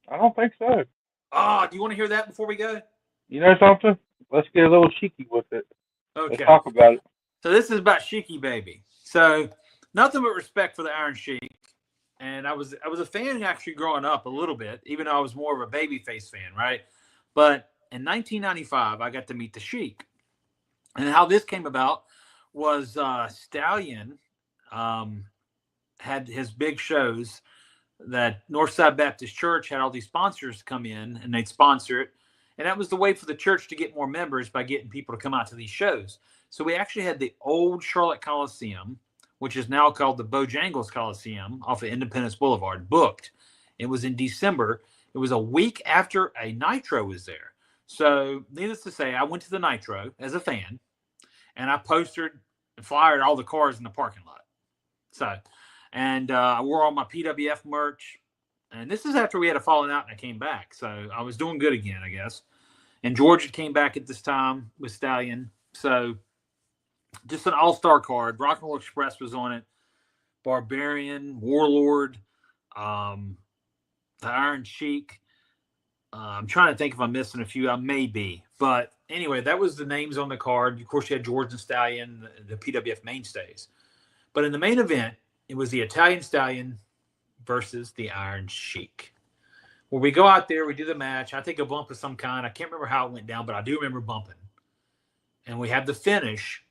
I don't think so. Oh, do you want to hear that before we go? You know something? Let's get a little cheeky with it. Okay. Let's talk about it. So this is about Sheiky Baby. So nothing but respect for the Iron Sheik. And I was a fan actually growing up a little bit, even though I was more of a babyface fan, right? But in 1995, I got to meet the Sheik. And how this came about was Stallion had his big shows that Northside Baptist Church had all these sponsors come in, and they'd sponsor it. And that was the way for the church to get more members, by getting people to come out to these shows. So we actually had the old Charlotte Coliseum, which is now called the Bojangles Coliseum off of Independence Boulevard, booked. It was in December. It was a week after a Nitro was there. So needless to say, I went to the Nitro as a fan, and I postered and flyered all the cars in the parking lot. So, and I wore all my PWF merch. And this is after we had a falling out and I came back. So I was doing good again, I guess. And Georgia came back at this time with Stallion. So just an all-star card. Rock and Roll Express was on it. Barbarian, Warlord, the Iron Sheik. I'm trying to think if I'm missing a few. I may be. But anyway, that was the names on the card. Of course, you had George and Stallion, the PWF mainstays. But in the main event, it was the Italian Stallion versus the Iron Sheik. Well, we go out there, we do the match. I take a bump of some kind. I can't remember how it went down, but I do remember bumping. And we have the finish,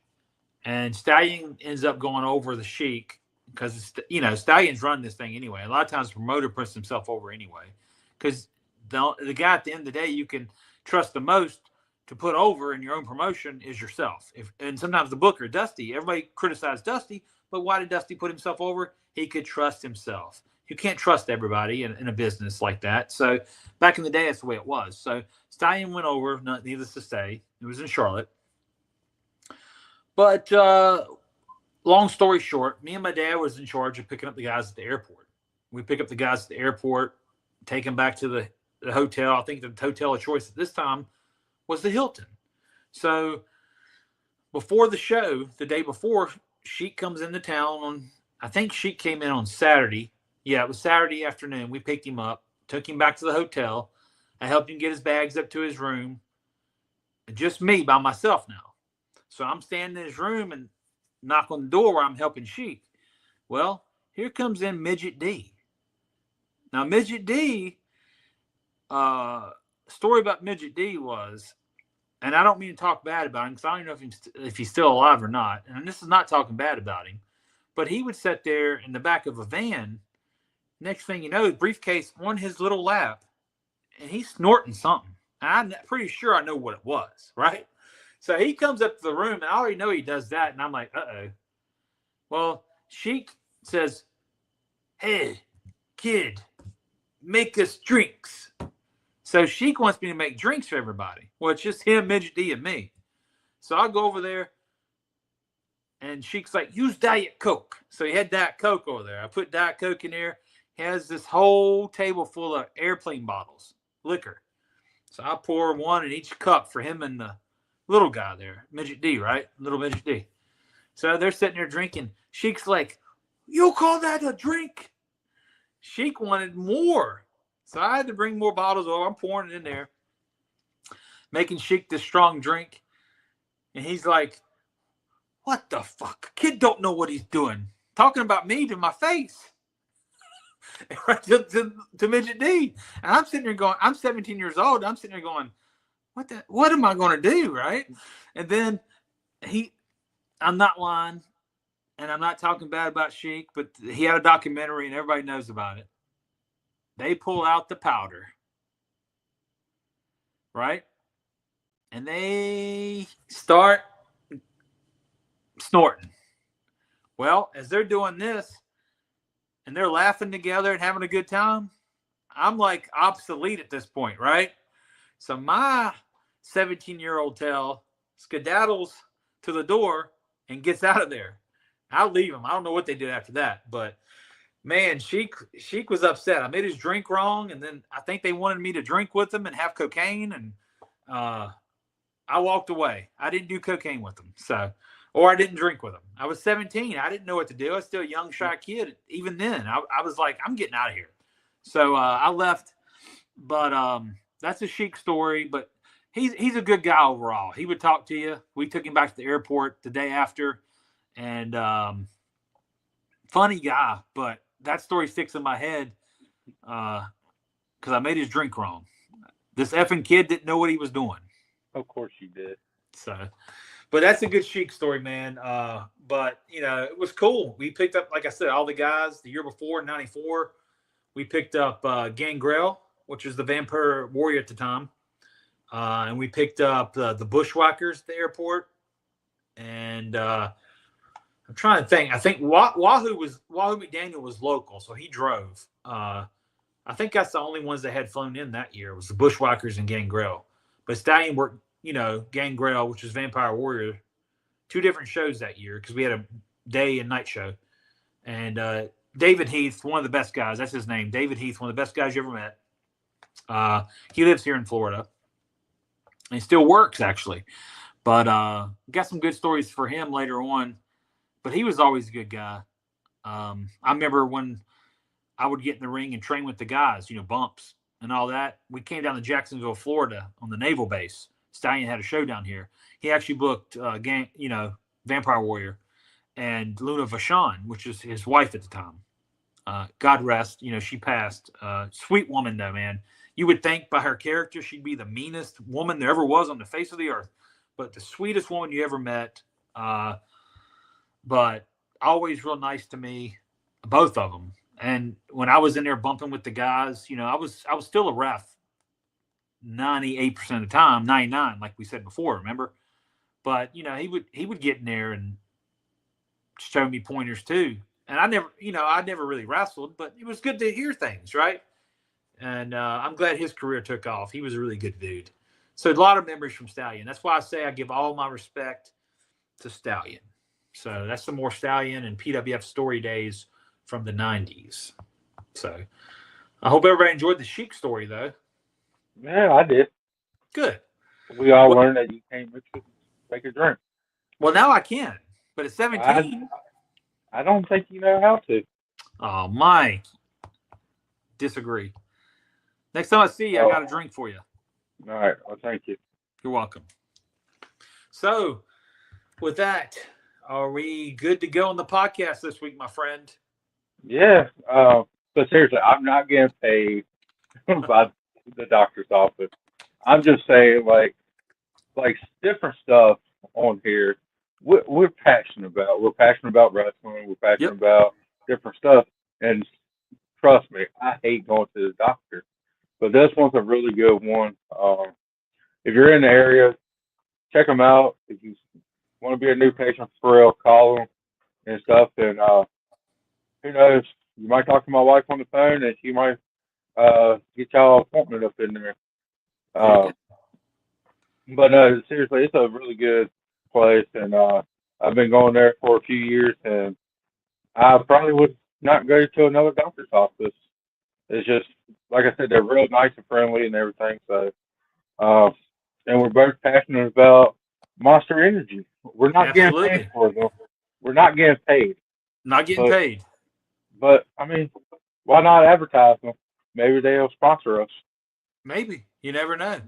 and Stallion ends up going over the Sheik because, Stallion's running this thing anyway. A lot of times the promoter puts himself over anyway, because the guy at the end of the day you can trust the most to put over in your own promotion is yourself. And sometimes the booker, Dusty, everybody criticized Dusty, but why did Dusty put himself over? He could trust himself. you can't trust everybody in a business like that. So back in the day, that's the way it was. So Stallion went over, needless to say, it was in Charlotte. But long story short, me and my dad was in charge of picking up the guys at the airport. We pick up the guys at the airport, take them back to the hotel. I think the hotel of choice at this time was the Hilton. So before the show, the day before, Sheik comes into town on, I think Sheik came in on Saturday. Yeah, it was Saturday afternoon. We picked him up, took him back to the hotel. I helped him get his bags up to his room. Just me by myself now. So I'm standing in his room and knock on the door where I'm helping Sheik. Well, here comes in Midget D. Now, Midget D, story about Midget D was, and I don't mean to talk bad about him because I don't know if he's still alive or not. And this is not talking bad about him. But he would sit there in the back of a van. Next thing you know, his briefcase on his little lap, and he's snorting something. And I'm pretty sure I know what it was, right? So he comes up to the room, and I already know he does that. And I'm like, uh-oh. Well, Sheik says, hey, kid, make us drinks. So Sheik wants me to make drinks for everybody. Well, it's just him, Midget D, and me. So I go over there, and Sheik's like, use Diet Coke. So he had Diet Coke over there. I put Diet Coke in there. He has this whole table full of airplane bottles, liquor. So I pour one in each cup for him and the little guy there, Midget D, right? Little Midget D. So they're sitting there drinking. Sheik's like, you call that a drink? Sheik wanted more. So I had to bring more bottles over. I'm pouring it in there, making Sheik this strong drink. And he's like, what the fuck? Kid don't know what he's doing. Talking about me to my face. Right to Midget D. And I'm sitting there going, I'm 17 years old. I'm sitting there going, what am I going to do, right? And then I'm not lying, and I'm not talking bad about Sheik, but he had a documentary, and everybody knows about it. They pull out the powder, right? And they start snorting. Well, as they're doing this, and they're laughing together and having a good time, I'm like obsolete at this point, right? So my 17-year-old tail skedaddles to the door and gets out of there. I'll leave him. I don't know what they did after that, but man, Sheik was upset. I made his drink wrong, and then I think they wanted me to drink with them and have cocaine, and I walked away. I didn't do cocaine with them, or I didn't drink with them. I was 17. I didn't know what to do. I was still a young, shy kid. Even then, I was like, I'm getting out of here. So I left, but that's a Sheik story, but he's a good guy overall. He would talk to you. We took him back to the airport the day after, and funny guy, but that story sticks in my head because I made his drink wrong. This effing kid didn't know what he was doing. Of course you did. So, but that's a good Sheik story, man. But, it was cool. We picked up, like I said, all the guys the year before, in 94. We picked up Gangrel, which was the Vampire Warrior at the time. And we picked up the Bushwhackers at the airport. And I'm trying to think. I think Wahoo McDaniel was local, so he drove. I think that's the only ones that had flown in that year was the Bushwhackers and Gangrel. But Stallion worked, Gangrel, which is Vampire Warrior, 2 different shows that year because we had a day and night show. And David Heath, one of the best guys, that's his name, David Heath, one of the best guys you ever met. He lives here in Florida. And he still works, actually. But got some good stories for him later on. But he was always a good guy. I remember when I would get in the ring and train with the guys, bumps and all that. We came down to Jacksonville, Florida on the naval base. Stallion had a show down here. He actually booked Vampire Warrior and Luna Vachon, which is his wife at the time. God rest, she passed. Sweet woman though, man. You would think by her character she'd be the meanest woman there ever was on the face of the earth, but the sweetest woman you ever met. But always real nice to me, both of them. And when I was in there bumping with the guys, I was still a ref 98% of the time, 99, like we said before, remember? But he would get in there and show me pointers too. And I never really wrestled, but it was good to hear things, right? And I'm glad his career took off. He was a really good dude. So a lot of memories from Stallion. That's why I say I give all my respect to Stallion. So that's the more Stallion and PWF story days from the 90s. So I hope everybody enjoyed the Sheik story, though. Yeah, I did. Good. We all learned that you can't mix it, take a drink. Well, now I can, but at 17. I don't think you know how to. Oh, Mike. Disagree. Next time I see you, I got a drink for you. All right. Well, thank you. You're welcome. So, with that, are we good to go on the podcast this week, my friend? Yeah. But seriously, I'm not getting paid by the doctor's office. I'm just saying, like different stuff on here. We're passionate about. We're passionate about wrestling. We're passionate about different stuff. And trust me, I hate going to the doctor. But this one's a really good one. If you're in the area, check them out. If you want to be a new patient for real, call them and stuff. And who knows, you might talk to my wife on the phone and she might get y'all an appointment up in there. But no, seriously, it's a really good place. And I've been going there for a few years. And I probably would not go to another doctor's office. It's just, like I said, they're real nice and friendly and everything. So, and we're both passionate about Monster Energy. We're not getting paid for them. We're not getting paid. Not getting paid. But, I mean, why not advertise them? Maybe they'll sponsor us. Maybe. You never know.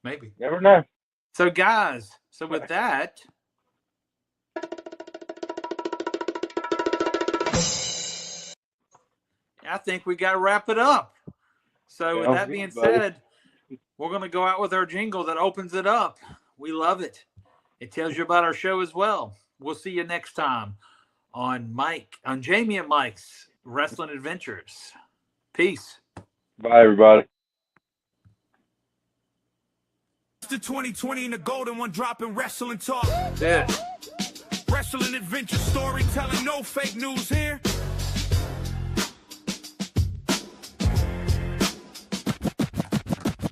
Maybe. Never know. So, guys, with that, I think we got to wrap it up. So with that being said, we're going to go out with our jingle that opens it up. We love it. It tells you about our show as well. We'll see you next time on Jamie and Mike's Wrestling Adventures. Peace. Bye, everybody. The 2020 and the golden one dropping wrestling talk. Yeah. Wrestling adventure storytelling, no fake news here.